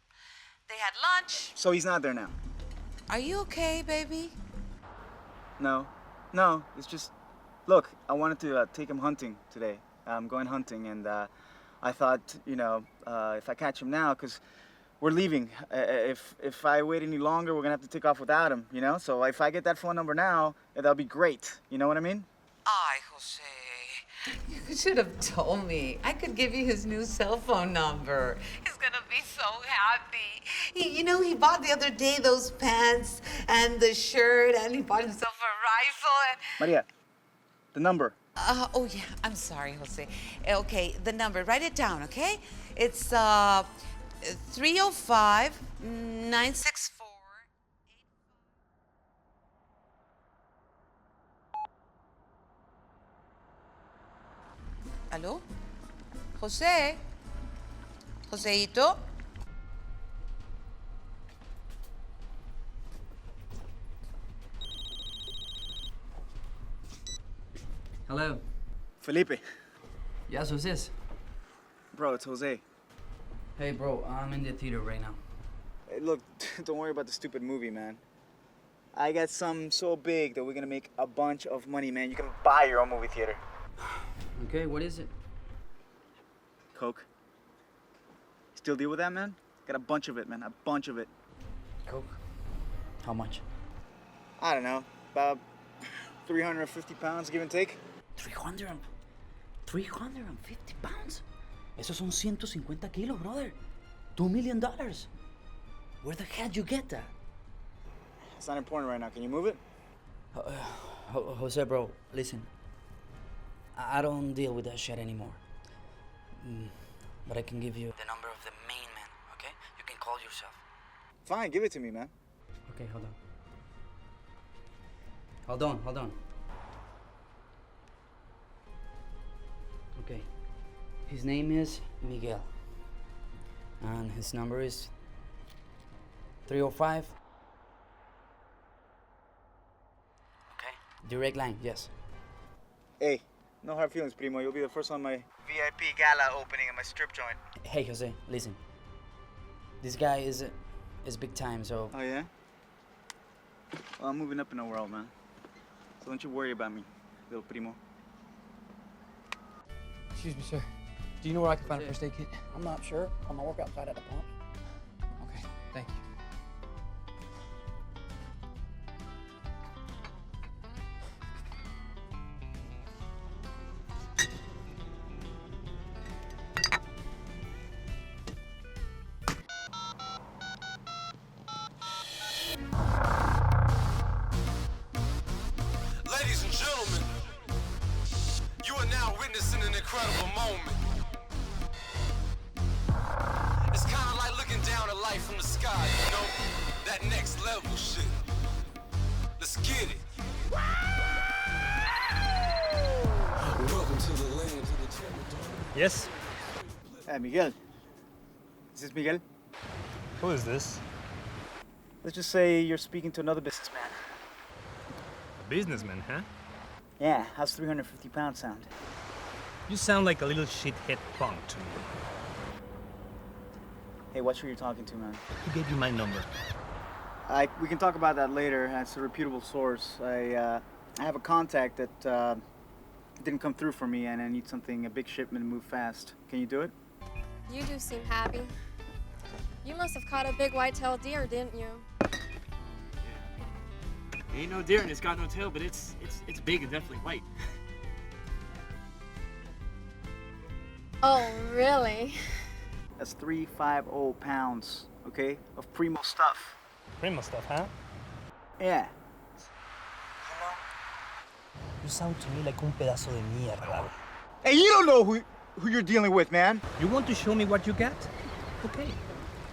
They had lunch. So he's not there now? Are you okay, baby? No, it's just, look, I wanted to take him hunting today. I'm going hunting, and I thought, you know, if I catch him now, because we're leaving. If I wait any longer, we're gonna have to take off without him, you know? So if I get that phone number now, that'll be great. You know what I mean? Ay, Jose. You should have told me. I could give you his new cell phone number. He's gonna be so happy. You know, he bought the other day those pants and the shirt, and he bought himself a rifle. And... Maria, the number. Oh, yeah. I'm sorry, Jose. Okay, the number. Write it down, okay? It's 305-964. ¿Aló? José? Joseito? Hello. Felipe. Yes, who's this? Bro, it's Jose. Hey, bro, I'm in the theater right now. Hey, look, don't worry about the stupid movie, man. I got something so big that we're gonna make a bunch of money, man. You can buy your own movie theater. Okay, what is it? Coke. Still deal with that, man? Got a bunch of it, man. A bunch of it. Coke? How much? I don't know. About 350 pounds, give and take. 350 pounds? Esos son 150 kilos, brother. $2 million. Where the hell you get that? It's not important right now. Can you move it? Jose, bro, listen. I don't deal with that shit anymore. But I can give you the number of the main man, okay? You can call yourself. Fine, give it to me, man. Okay, hold on. Hold on. Okay. His name is Miguel. And his number is 305. Okay. Direct line, yes. Hey, no hard feelings, primo. You'll be the first on my VIP gala opening at my strip joint. Hey, Jose, listen. This guy is big time, so... Oh, yeah? Well, I'm moving up in the world, man. So don't you worry about me, little primo. Excuse me, sir. Do you know where I can find a first aid kit? I'm not sure. I'm gonna work outside at the pump. Okay, thank you. incredible moment. It's kind of like looking down at life from the sky, you know? That next level shit. Let's get it. Welcome to the land, to the territory. Yes? Miguel. Is this Miguel? Who is this? Let's just say you're speaking to another businessman. A businessman, huh? Yeah, how's 350 pounds sound? You sound like a little shithead punk to me. Hey, watch who you're talking to, man. Who gave you my number? We can talk about that later. It's a reputable source. I have a contact that didn't come through for me, and I need something, a big shipment to move fast. Can you do it? You do seem happy. You must have caught a big white-tailed deer, didn't you? Ain't no deer and it's got no tail, but it's big and definitely white. Oh, really? That's 350 pounds, okay, of primo stuff. Primo stuff, huh? Yeah. You sound to me like un pedazo de mierda. Hey, you don't know who you're dealing with, man. You want to show me what you got? Okay.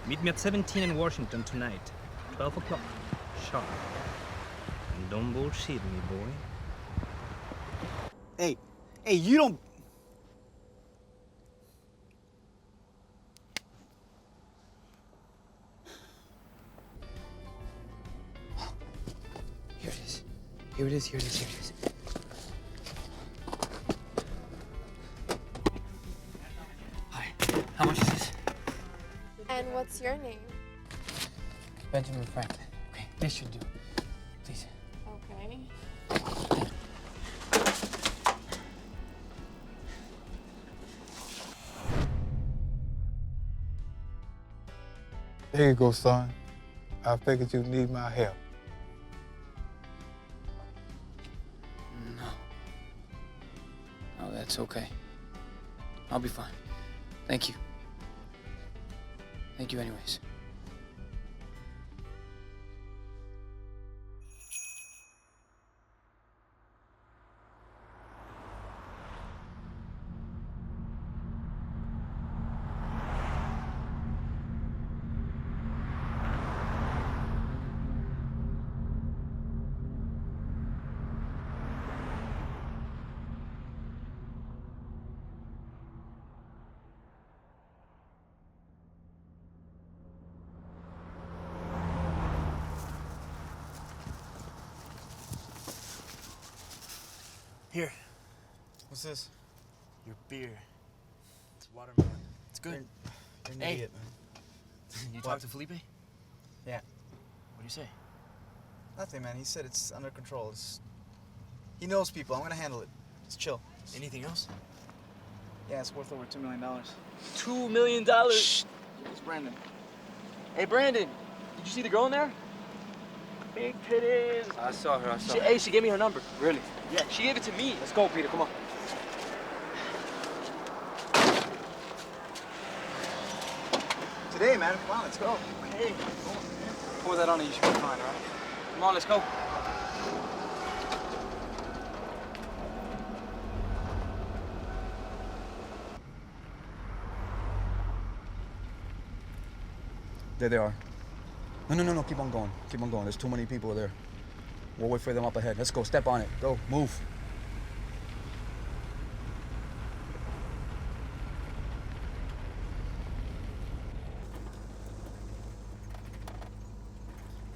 Meet me at 17 in Washington tonight. 12 o'clock. Sharp. And don't bullshit me, boy. Hey, you don't... Here it is. Here it is, here it is, here it is. Hi, how much is this? And what's your name? Benjamin Franklin. Okay, this should do. Please. Okay. There you go, son. I figured you'd need my help. No, that's okay. I'll be fine. Thank you. Thank you anyways. Here. What's this? Your beer. It's watermelon. It's good. You're an Hey. idiot, man. You What? talked to Felipe? Yeah. What do you say? Nothing, man. He said it's under control. He knows people. I'm gonna handle it. Just chill. Anything else? Yeah, it's worth over $2 million. $2 million? Shh. It's Brandon. Hey, Brandon. Did you see the girl in there? Big titties. I saw her, Hey, she gave me her number. Really? Yeah, she gave it to me. Let's go, Peter, come on. Today, man. Come on, let's go. Hey. Pour that on and you should be fine, all right? Come on, let's go. There they are. No, keep on going. Keep on going. There's too many people there. We'll wait for them up ahead. Let's go, step on it. Go, move.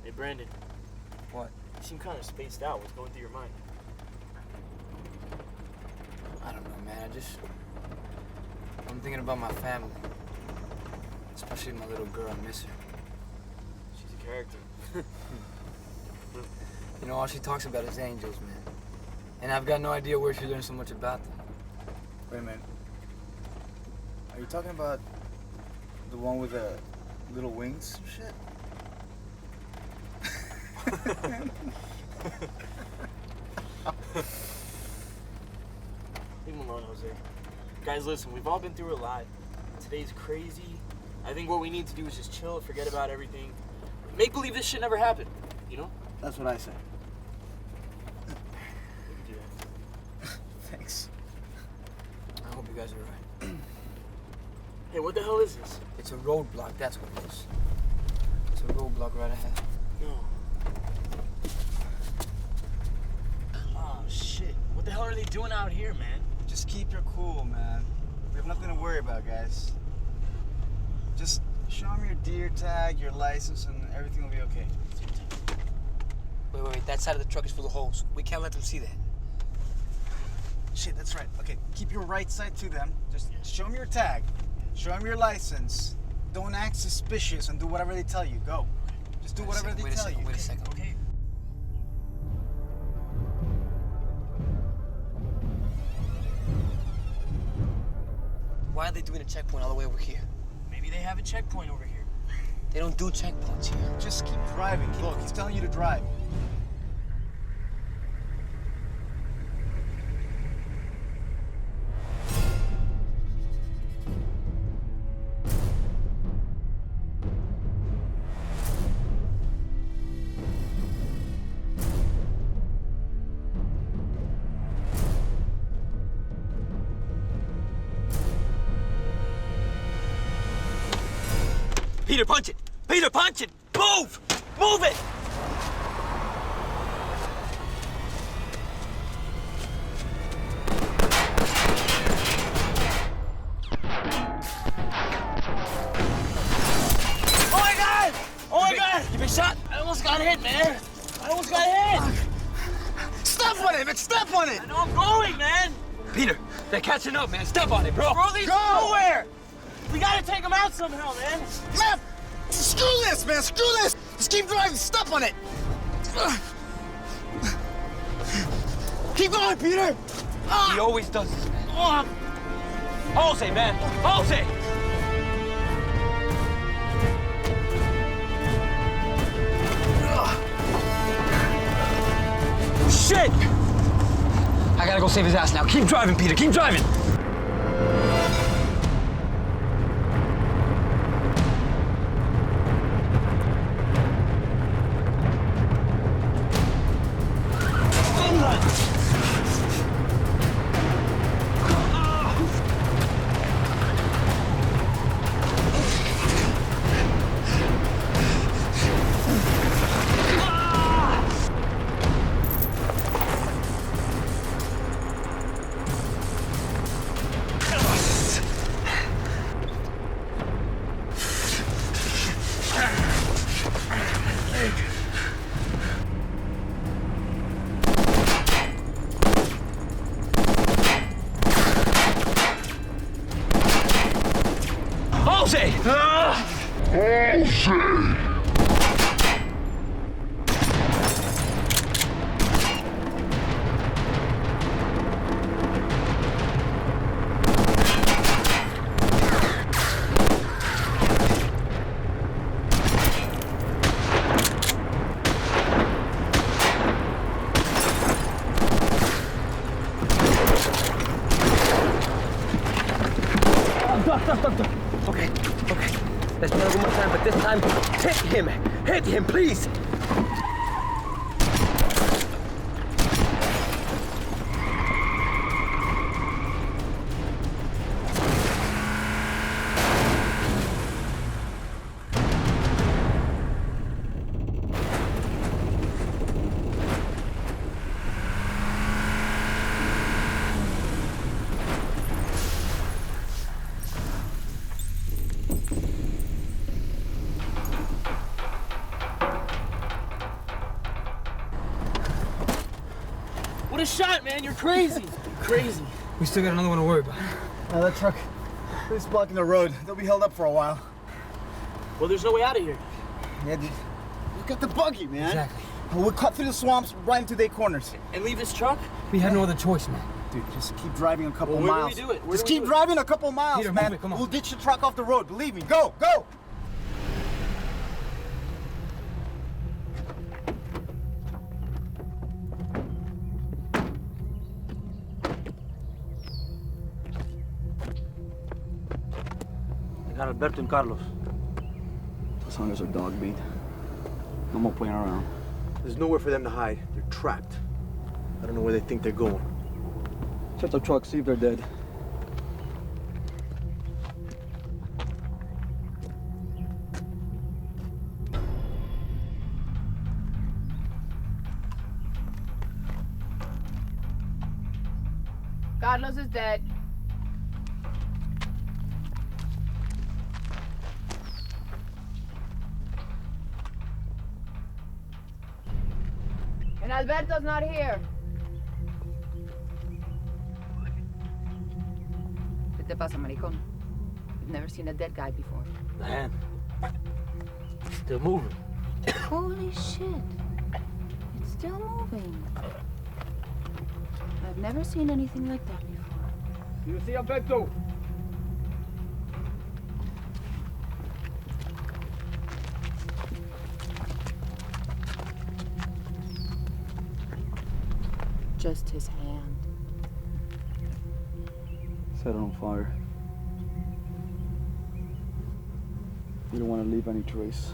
Hey, Brandon. What? You seem kind of spaced out. What's going through your mind? I don't know, man. I'm thinking about my family. Especially my little girl. I miss her. She's a character. You know, all she talks about is angels, man. And I've got no idea where she learned so much about them. Wait a minute. Are you talking about the one with the little wings or shit? Leave him alone, Jose. Guys, listen, we've all been through a lot. Today's crazy. I think what we need to do is just chill, forget about everything. Make believe this shit never happened, you know? That's what I say. Thanks. I hope you guys are right. Hey, what the hell is this? It's a roadblock, that's what it is. It's a roadblock right ahead. No. Oh, shit. What the hell are they doing out here, man? Just keep your cool, man. We have nothing to worry about, guys. Just show them your deer tag, your license, and everything will be okay. Wait. That side of the truck is full of holes. We can't let them see that. Shit, that's right. Okay, keep your right side to them. Just show them your tag. Show them your license. Don't act suspicious and do whatever they tell you. Go. Just do whatever they tell you. Wait a second. Okay. Why are they doing a checkpoint all the way over here? Maybe they have a checkpoint over here. They don't do checkpoints here. Just keep driving. Look, he's telling you to drive. Peter, punch it! Peter, punch it! Move! Move it! Oh my god! Oh my god! You been shot? I almost got hit, man. I almost got hit. Step on it, man! Step on it! I know I'm going, man. Peter, they're catching up, man. Step on it, bro. Bro, these are nowhere. We gotta take them out somehow, man. Man, screw this, man. Screw this. Just keep driving. Step on it. Keep going, Peter. He always does this, man. Jose, man. Jose. Shit! I gotta go save his ass now. Keep driving, Peter. Keep driving. Okay. Let's do it one more time, but this time, hit him. Hit him, please. What a shot, man. You're crazy. Crazy. We still got another one to worry about. That truck is blocking the road. They'll be held up for a while. Well, there's no way out of here. Yeah, dude. Look at the buggy, man. Exactly. We'll cut through the swamps right into their corners. And leave this truck? We had no other choice, man. Dude, just keep driving a couple Well, where miles. do we do it? Just keep driving a couple miles, Peter, man. move it, come on. We'll ditch the truck off the road. Believe me. Go, go! I got Alberto and Carlos. Those hunters are dog beat. No more playing around. There's nowhere for them to hide. They're trapped. I don't know where they think they're going. Check the truck, see if they're dead. Jencarlos is dead. And Alberto's not here. ¿Qué te pasa, maricón? You've never seen a dead guy before. Man, still moving. Holy shit. It's still moving. I've never seen anything like that before. You see Alberto? Just his hand. Set it on fire. You don't want to leave any trace.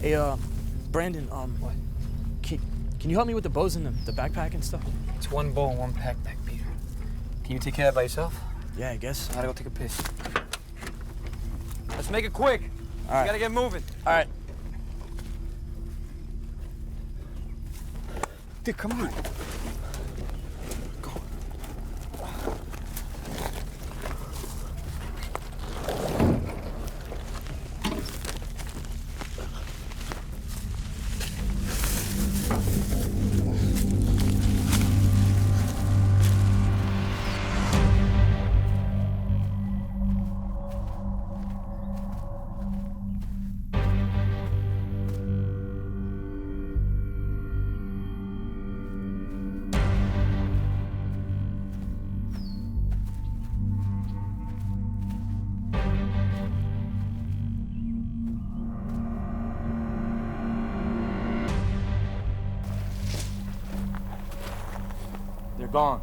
Hey, Brandon, what? Can you help me with the bows and the backpack and stuff? It's one bow and one backpack, Peter. Can you take care of it by yourself? Yeah, I guess. I gotta go take a piss. Let's make it quick. All right. We gotta get moving. All right. Dude, come on. They're gone.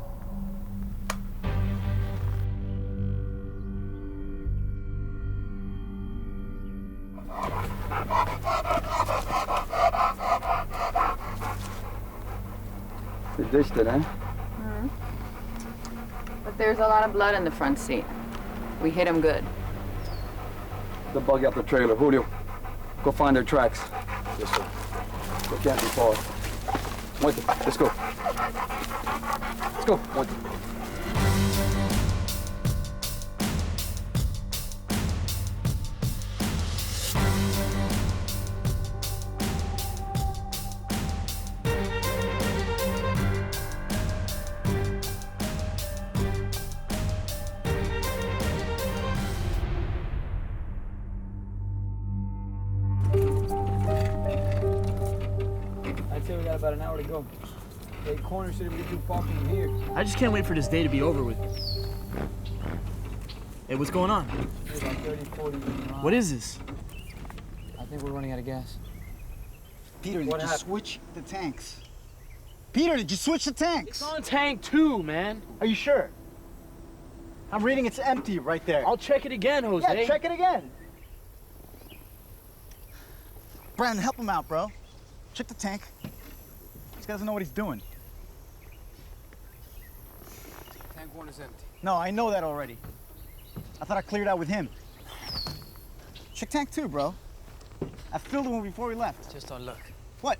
They dished it, eh? Mm-hmm. But there's a lot of blood in the front seat. We hit him good. The buggy up the trailer. Julio, go find their tracks. Yes, sir. They can't be far. Wait, let's go. Let's go. Wait. I'd say we got about an hour to go. The corner shouldn't be too far from here. I just can't wait for this day to be over with. Hey, what's going on? It's about 30, 40 miles. What is this? I think we're running out of gas. Peter, did What you happened? switch the tanks? Peter, did you switch the tanks? It's on tank 2, man. Are you sure? I'm reading it's empty right there. I'll check it again, Jose. Yeah, check it again. Brandon, help him out, bro. Check the tank. This guy doesn't know what he's doing. Tank 1 is empty. No, I know that already. I thought I cleared out with him. Check tank 2, bro. I filled one before we left. Just on luck. What?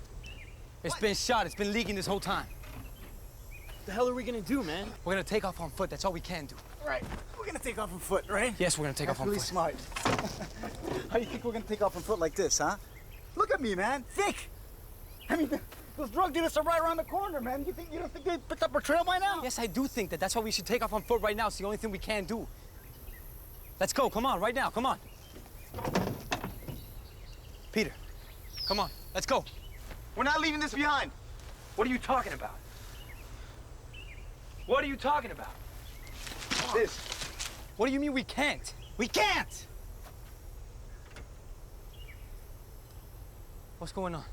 It's been shot. It's been leaking this whole time. What the hell are we gonna do, man? We're gonna take off on foot. That's all we can do. Right. We're gonna take off on foot, right? Yes, we're gonna take off on really foot. Smart. How do you think we're gonna take off on foot like this, huh? Look at me, man. Think. I mean, those drug dealers are right around the corner, man. You don't think they picked up our trail by now? Yes, I do think that. That's why we should take off on foot right now. It's the only thing we can do. Let's go. Come on, right now. Come on. Peter, come on. Let's go. We're not leaving this behind. What are you talking about? What are you talking about? This. What do you mean we can't? We can't! What's going on?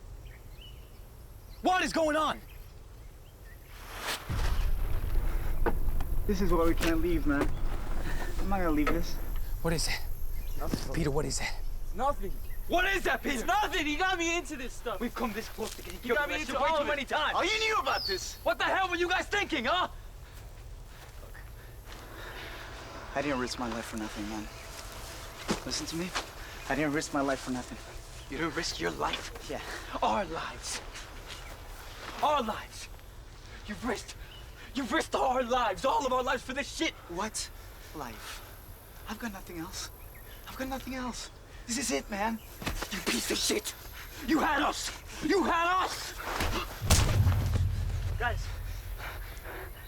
What is going on? This is why we can't leave, man. I'm not gonna leave this. What is it? Nothing. Peter, what is it? Nothing. What is that, Peter? It's nothing. He got me into this stuff. We've come this close to getting He killed got me way into too all of many it. times. Oh, you knew about this. What the hell were you guys thinking, huh? I didn't risk my life for nothing, man. Listen to me. I didn't risk my life for nothing. You didn't risk your life? Yeah. Our lives. Our lives. You've risked our lives, all of our lives for this shit. What life? I've got nothing else. I've got nothing else. This is it, man. You piece of shit. You had us. You had us. Guys.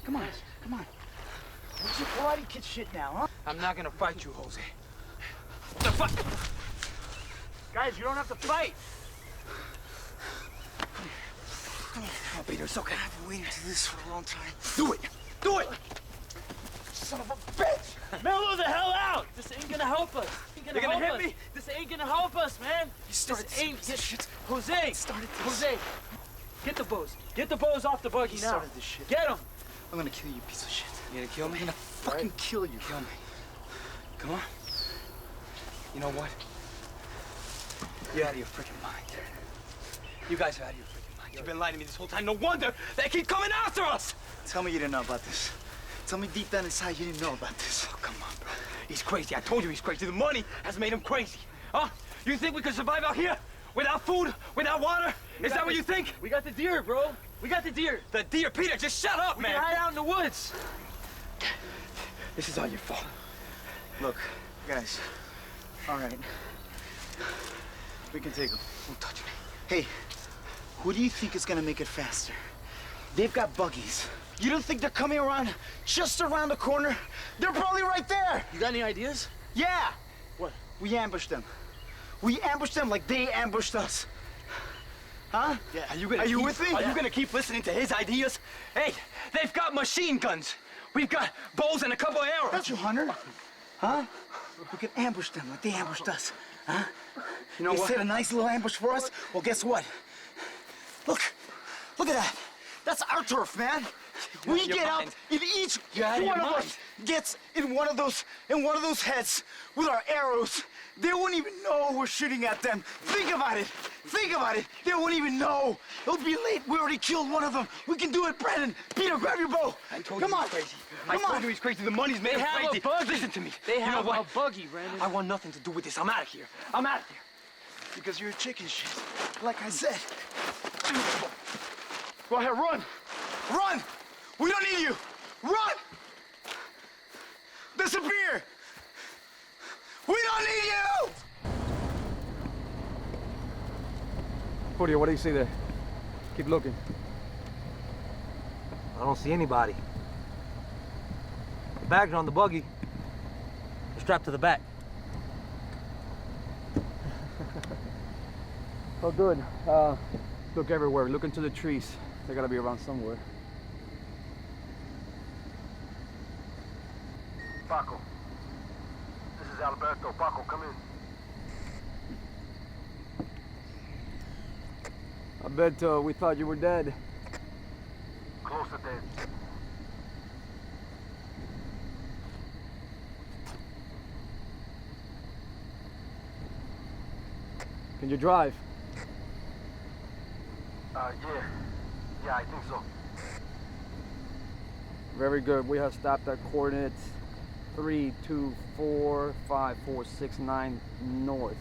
Come on. Come on. What's your karate kid shit now, huh? I'm not gonna fight you, Jose. Guys, you don't have to fight. Oh, Peter, it's okay. I've been waiting to do this for a long time. Do it. Do it. Son of a bitch! Mellow the hell out! This ain't gonna help us. You're gonna hit me? This ain't gonna help us, man. You started this ain't this shit. Jose! Started this. Jose! Get the bows. Get the bows off the buggy You now. started this shit. Get them! I'm gonna kill you, piece of shit. You gonna kill me? I'm gonna fucking kill you. Kill me. Come on. You know what? You're out of your freaking mind. You guys are out of your freaking mind. You've been lying to me this whole time. No wonder they keep coming after us! Tell me you didn't know about this. Tell me deep down inside you didn't know about this. Oh, come on, bro. He's crazy. I told you he's crazy. The money has made him crazy. Huh? You think we could survive out here without food, without water? Is that what you think? We got the deer, bro. We got the deer. The deer? Peter, just shut up, We man. can hide out in the woods. This is all your fault. Look, guys. All right. We can take them. Don't touch me. Hey, who do you think is gonna make it faster? They've got buggies. You don't think they're coming around just around the corner? They're probably right there. You got any ideas? Yeah. What? We ambushed them. We ambushed them like they ambushed us. Huh? Yeah. Are you with me? Are you gonna keep listening to his ideas? Hey, they've got machine guns. We've got bows and a couple of arrows. Don't you, Hunter? Huh? We can ambush them like they ambushed us. Huh? You know they what? set a nice little ambush for us. Well, guess what? Look at that. That's our turf, man. We get up in each one of us gets in one of those heads with our arrows. They won't even know we're shooting at them. Think about it. Think about it. They won't even know. It'll be late. We already killed one of them. We can do it, Brandon. Peter, grab your bow. I told Come you on. he's crazy. Come I told on. you he's crazy. The money's made They him have crazy. a buggy. Listen to me. They You know have what? a buggy, Brandon. I want nothing to do with this. I'm out of here. I'm out of here. Because you're a chicken shit. Like I said. Go ahead, run. Run. We don't need you. Run. Disappear. We don't need you. Julio, what do you see there? Keep looking. I don't see anybody. The bags are on the buggy. They're strapped to the back. Oh, good. Look everywhere. Look into the trees. They gotta be around somewhere. Paco. This is Alberto. Paco, come in. I bet we thought you were dead. Close to dead. Can you drive? Yeah, I think so. Very good. We have stopped at coordinates 3245469 north.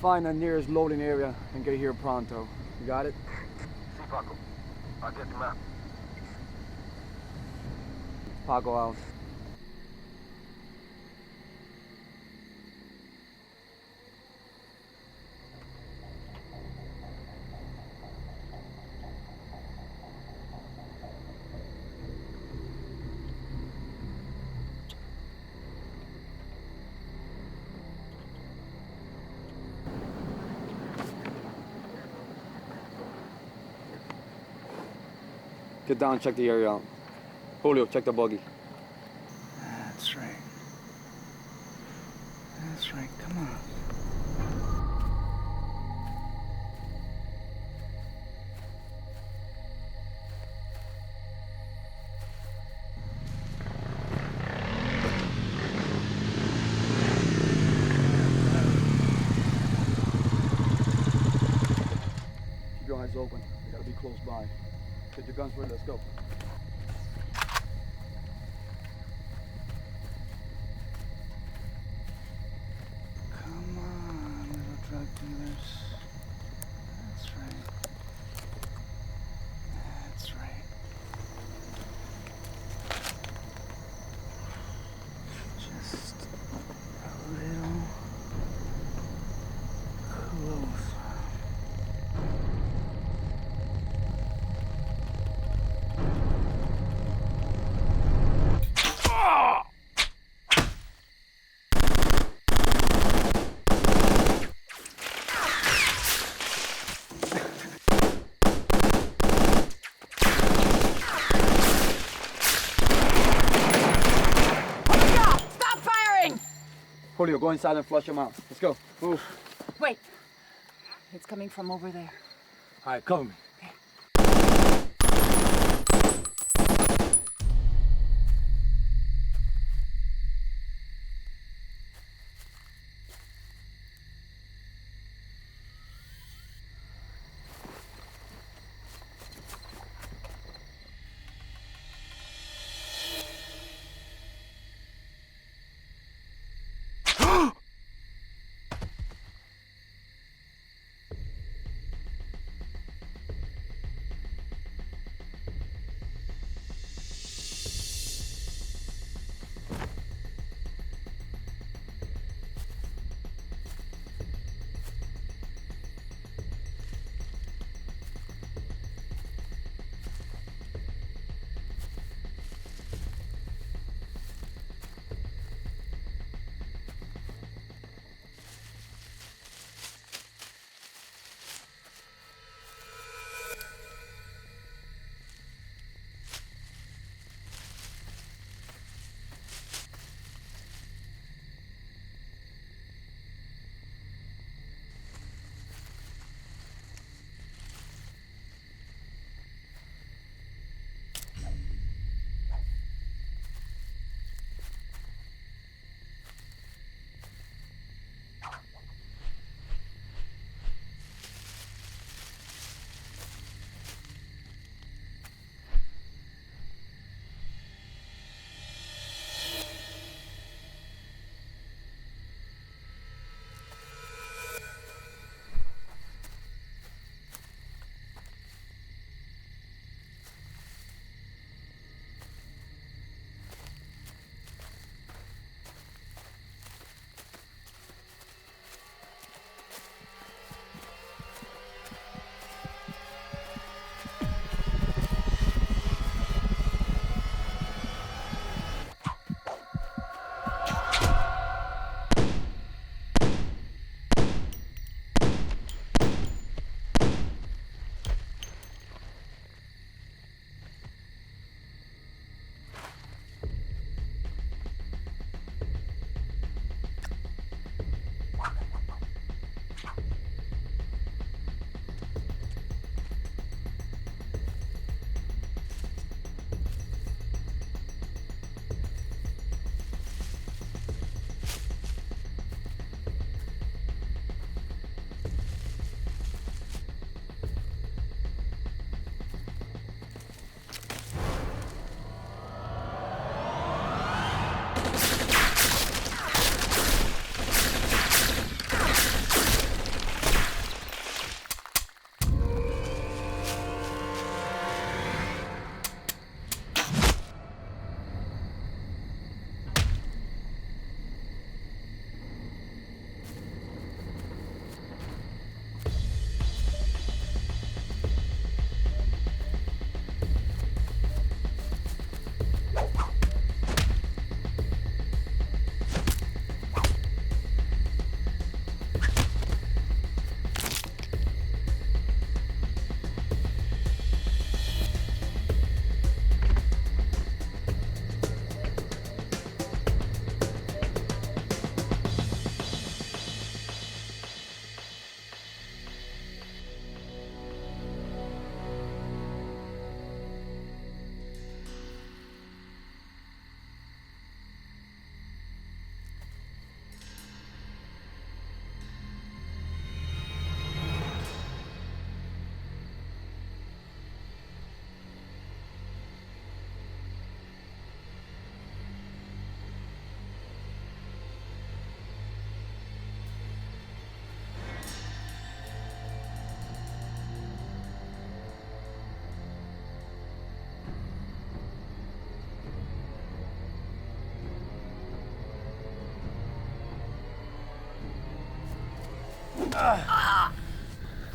Find the nearest loading area and get here pronto. You got it? Si, Paco. I'll get the map. Paco out. Get down, check the area out. Julio, check the buggy. That's right. That's right. Come on. Keep your eyes open. They gotta be close by. Get your guns ready, let's go. Come on, little drug dealers. That's right. That's right. Just a little closer. Stop firing! Julio, go inside and flush him out. Let's go. Move. Wait. It's coming from over there. All right, cover me.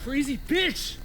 Crazy bitch!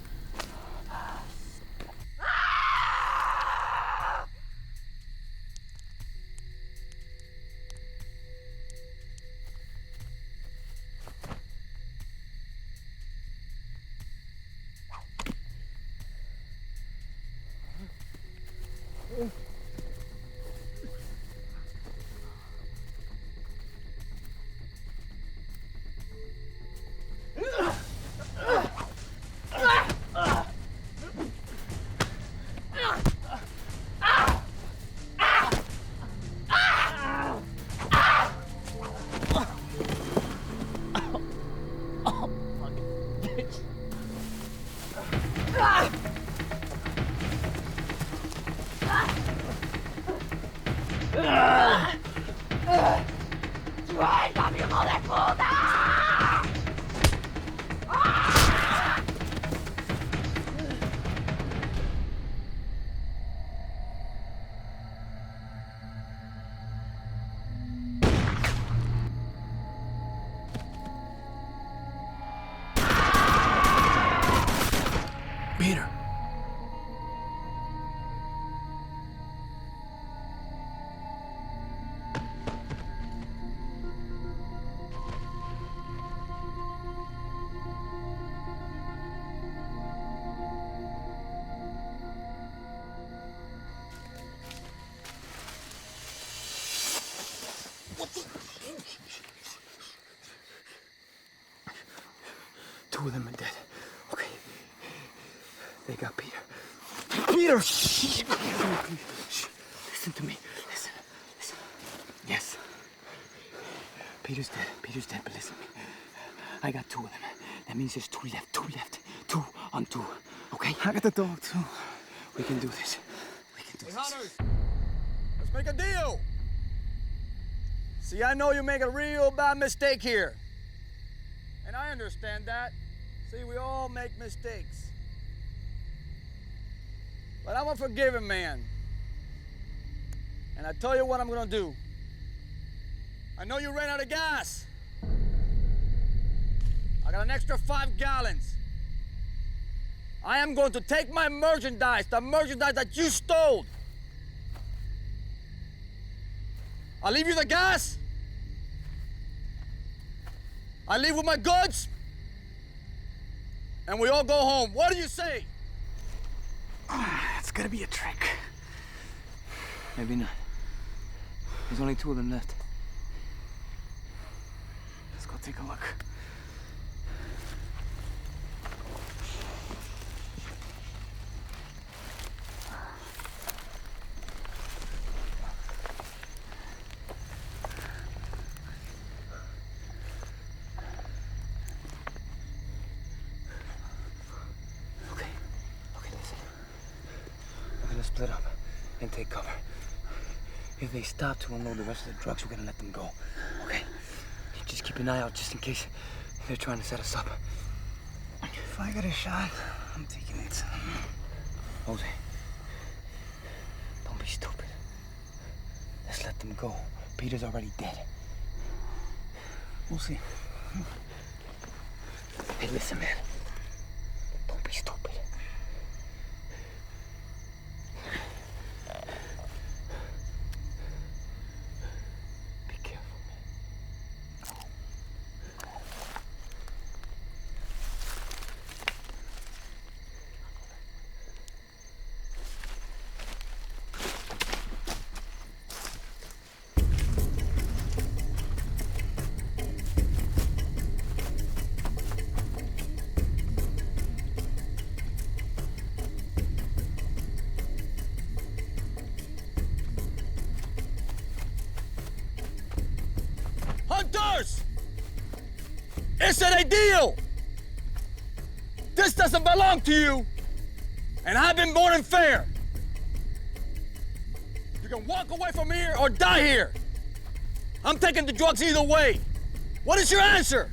Peter. Two of them are dead. Okay. They got Peter. Peter! Shh! Listen to me. Listen. Yes. Peter's dead, but listen to me. I got two of them. That means there's two left. Two on two. Okay? I got the dog, too. We can do this. Hey, hunters! Let's make a deal! See, I know you make a real bad mistake here. And I understand that. See, we all make mistakes. But I'm a forgiving man. And I tell you what I'm gonna do. I know you ran out of gas. I got an extra 5 gallons. I am going to take my merchandise, the merchandise that you stole. I'll leave you the gas. I leave with my goods. And we all go home. What do you say? It's gonna be a trick. Maybe not. There's only two of them left. Let's go take a look. Okay, listen. We're gonna split up and take cover. If they stop to unload the rest of the drugs, we're gonna let them go. Okay? Just keep an eye out just in case they're trying to set us up. If I get a shot, I'm taking it. Jose, don't be stupid. Let's let them go. Peter's already dead. We'll see. Hey, listen, man. Don't be stupid. Be careful, Hunters! It's a deal! This doesn't belong to you, and I've been born and fair. You can walk away from here or die here. I'm taking the drugs either way. What is your answer?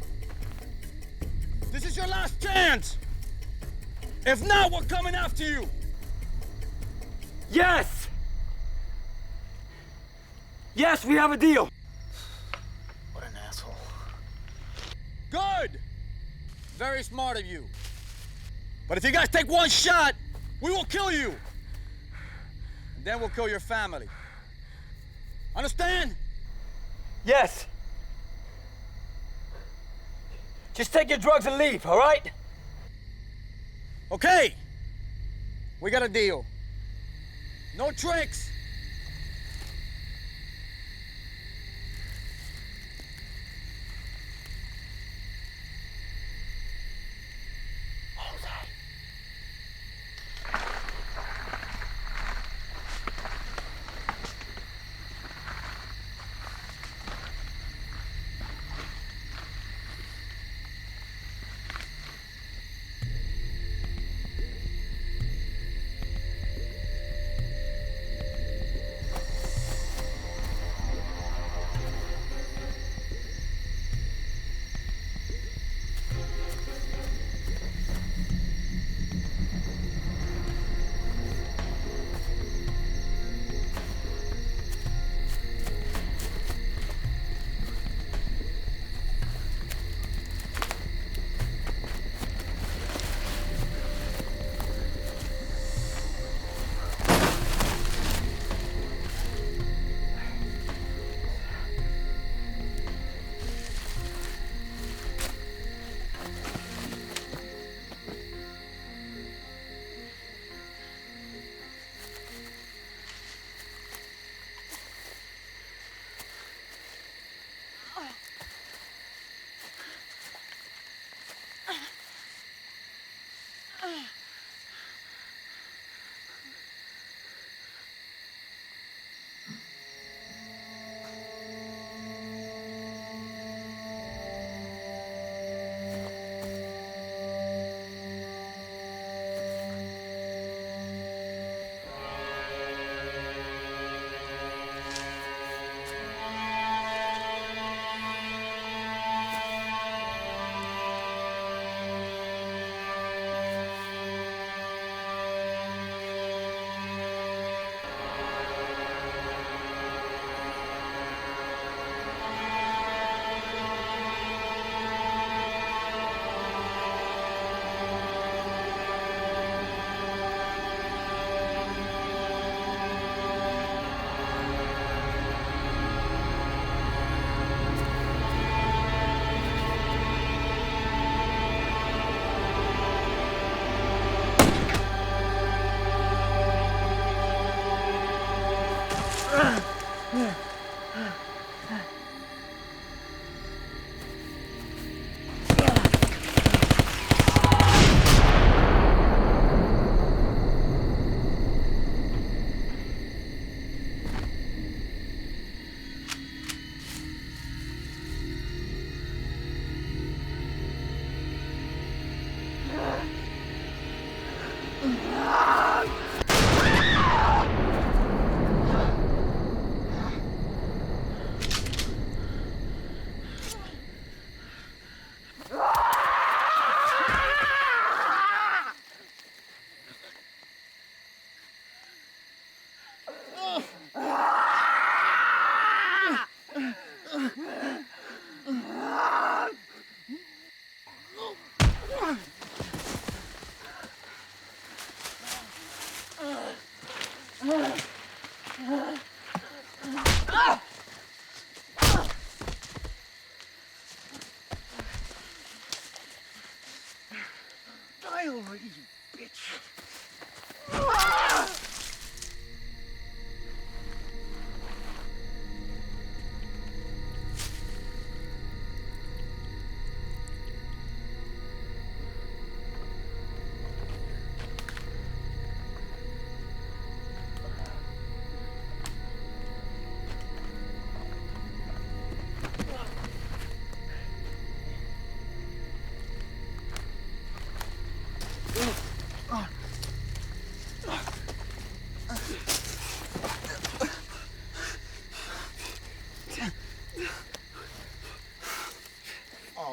This is your last chance. If not, we're coming after you. Yes! Yes, we have a deal. What an asshole. Good! Very smart of you. But if you guys take one shot, we will kill you. And then we'll kill your family. Understand? Yes. Just take your drugs and leave, all right? Okay. We got a deal. No tricks.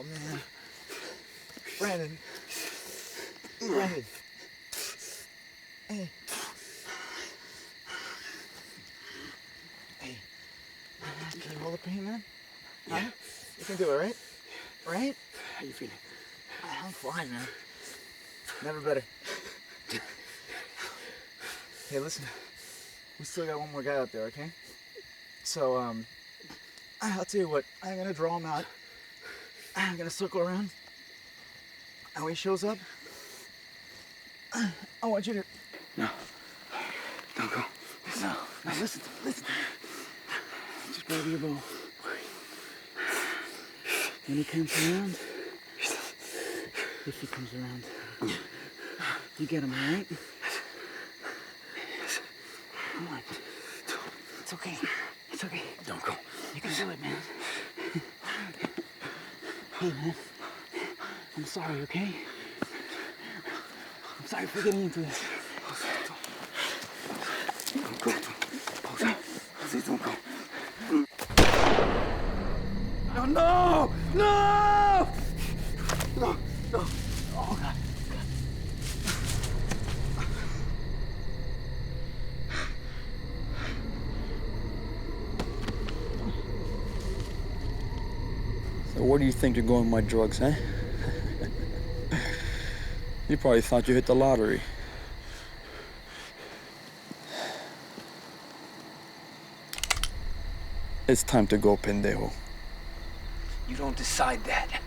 man. Brandon. Brandon. Hey. Hey. Can you hold the pain, man? Yeah. Huh? You can do it, right? Right? How you feeling? I'm fine, man. Never better. Hey, listen. We still got one more guy out there, okay? So, I'll tell you what. I'm gonna draw him out. I'm gonna circle around. And when he shows up, I want you to... No. Don't go. No. Now listen. Just grab your bow. When he comes around, if he comes around, you get him, all right? Come on. It's okay. It's okay. Don't go. You can do it, man. Hey, man. I'm sorry, okay? I'm sorry for getting into this. Don't go. Please don't go. No, no! No! No, no. Oh, God. So where do you think you're going with my drugs, huh? You probably thought you hit the lottery. It's time to go, pendejo. You don't decide that.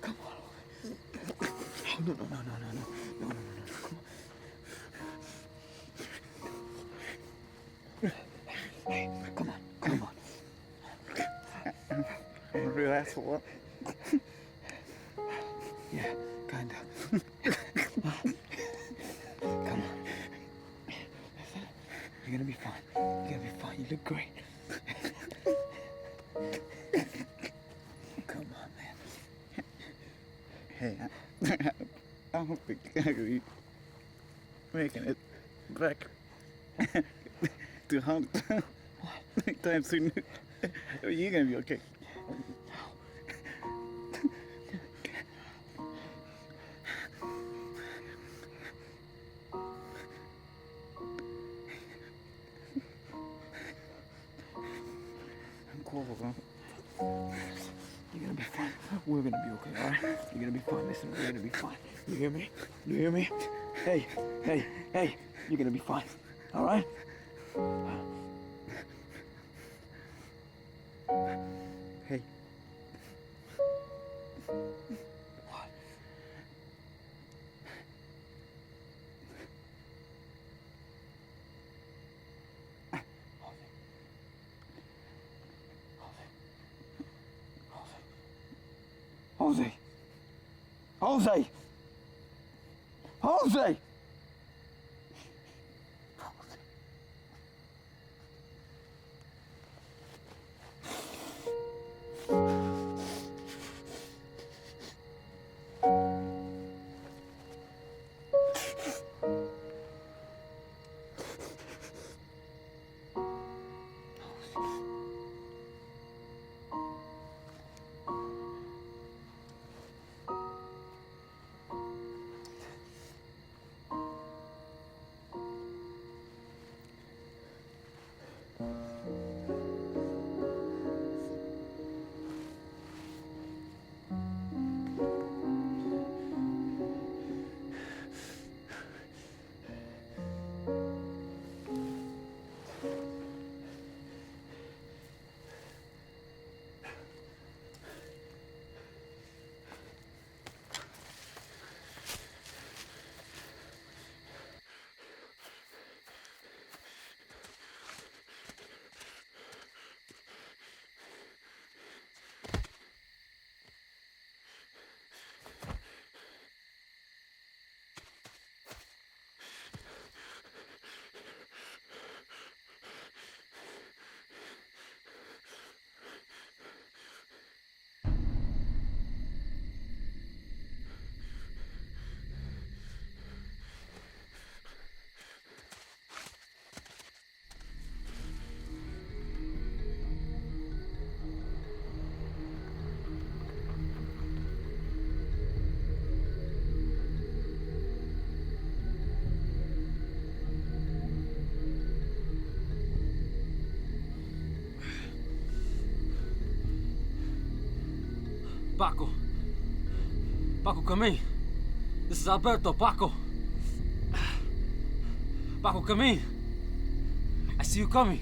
Come on. Oh, no. Come on. Hey, come on. I'm a real asshole. Yeah, kinda. Come on. You're gonna be fine. You look great. Come on, man. Hey, I don't think you're gonna be making it back to hunt. Anytime soon. You're gonna be okay. I'm cool, bro. You're gonna be fine. We're gonna be okay, all right? You're gonna be fine. Listen, we're gonna be fine. You hear me? You hear me? Hey. You're gonna be fine, all right? Hey. What? Jose! Paco. Paco, come in. This is Alberto, Paco. Paco, come in. I see you coming.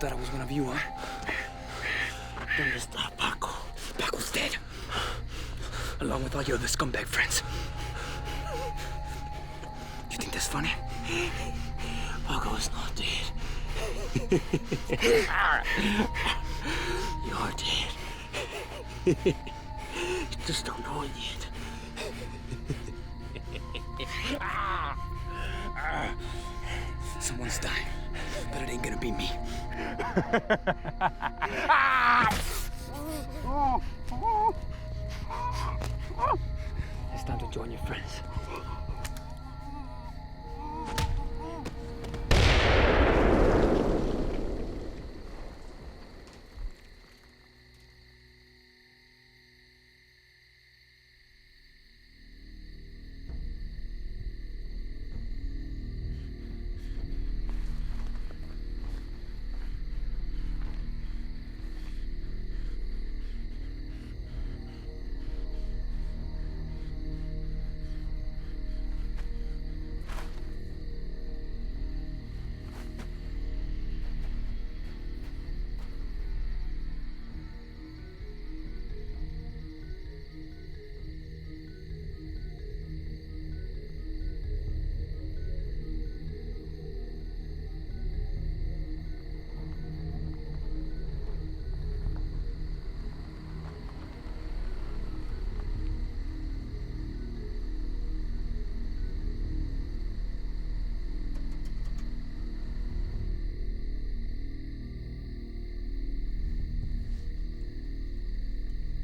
thought I was one of you, huh? ¿Dónde está Paco? Paco's dead. Along with all your other scumbag friends. You think that's funny? Paco is not dead. You're dead. You just don't know it yet. Someone's dying, but it ain't gonna be me. It's time to join your friends.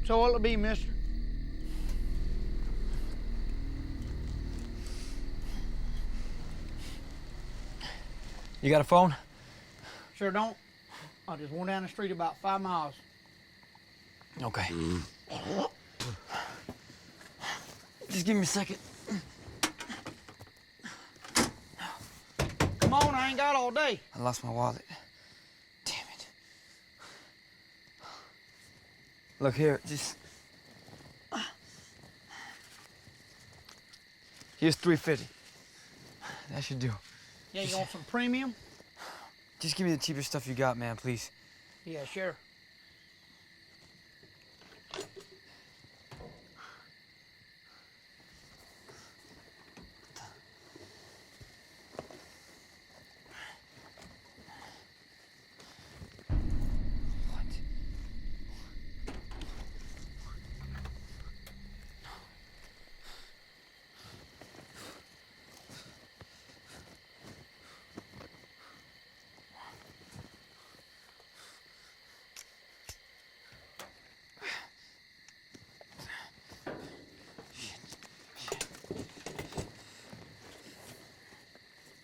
So what'll it be, mister? You got a phone? Sure don't. I just went down the street about 5 miles. Okay. Just give me a second. Come on, I ain't got all day. I lost my wallet. Damn it. Look here, just... Here's $3.50. That should do. Yeah, you want some premium? Just give me the cheapest stuff you got, man, please. Yeah, sure.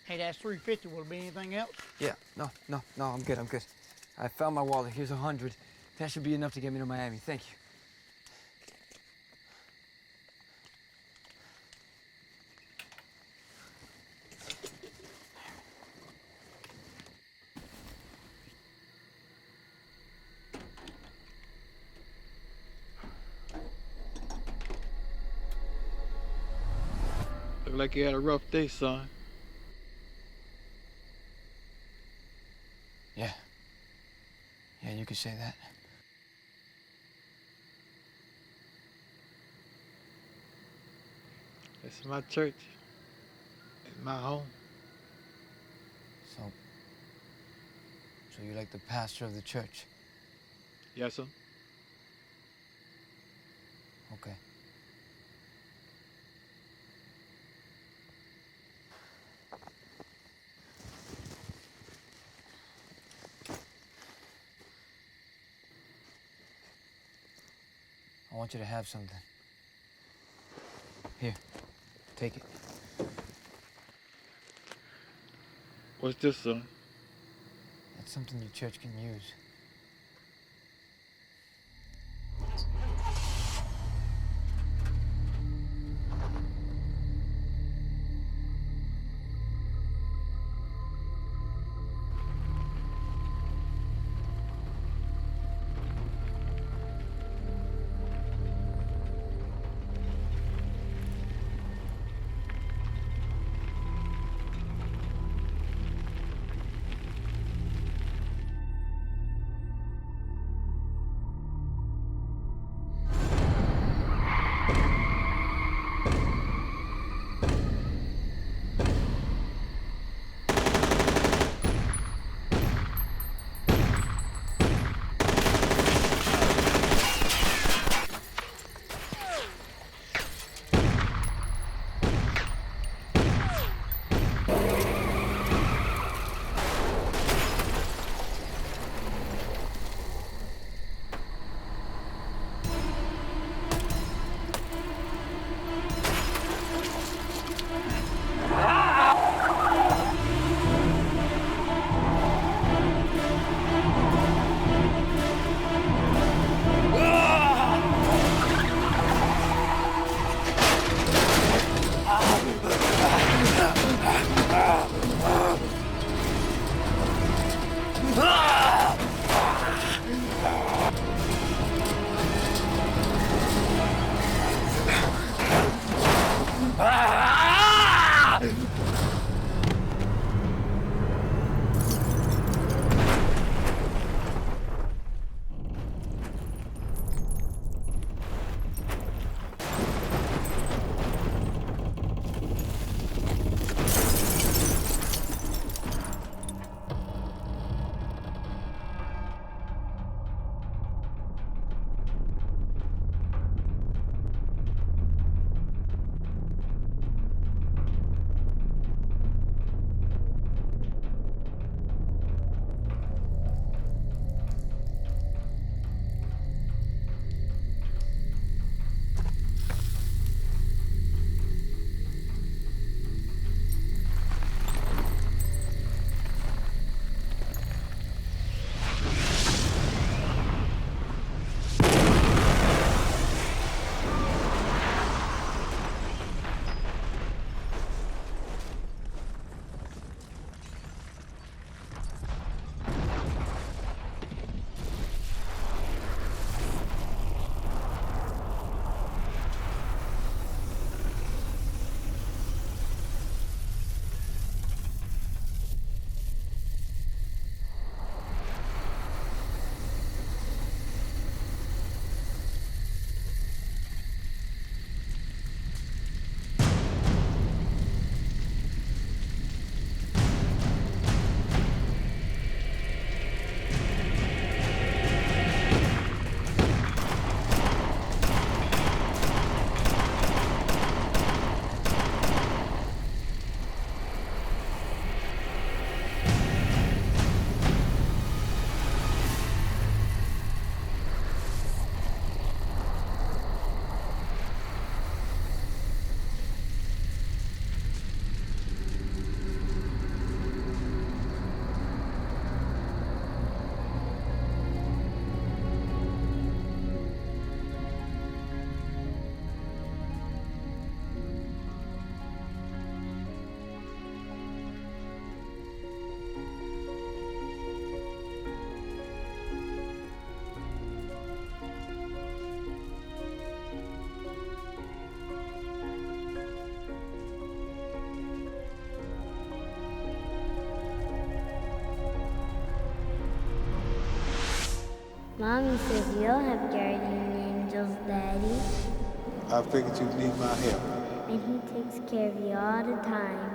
Hey, that's $3.50. Will it be anything else? Yeah, no, I'm good. I found my wallet. Here's 100. That should be enough to get me to Miami. Thank you. Look like you had a rough day, son. Yeah, you could say that. It's my church. It's my home. So you're like the pastor of the church? Yes, sir. Okay. I want you to have something. Here, take it. What's this, son? It's something your church can use. Mommy says you'll have guardian angels, Daddy. I figured you'd need my help. And he takes care of you all the time.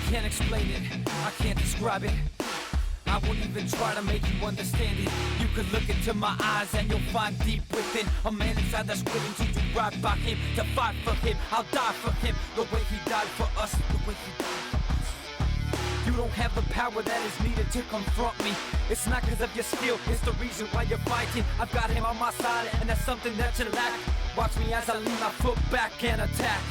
Can't explain it, I can't describe it. I won't even try to make you understand it. You could look into my eyes and you'll find deep within a man inside that's willing to do right by him, to fight for him. I'll die for him, the way he died for us, the way he died for us. You don't have the power that is needed to confront me. It's not because of your skill, it's the reason why you're fighting. I've got him on my side and that's something that you lack. Watch me as I lean my foot back and attack.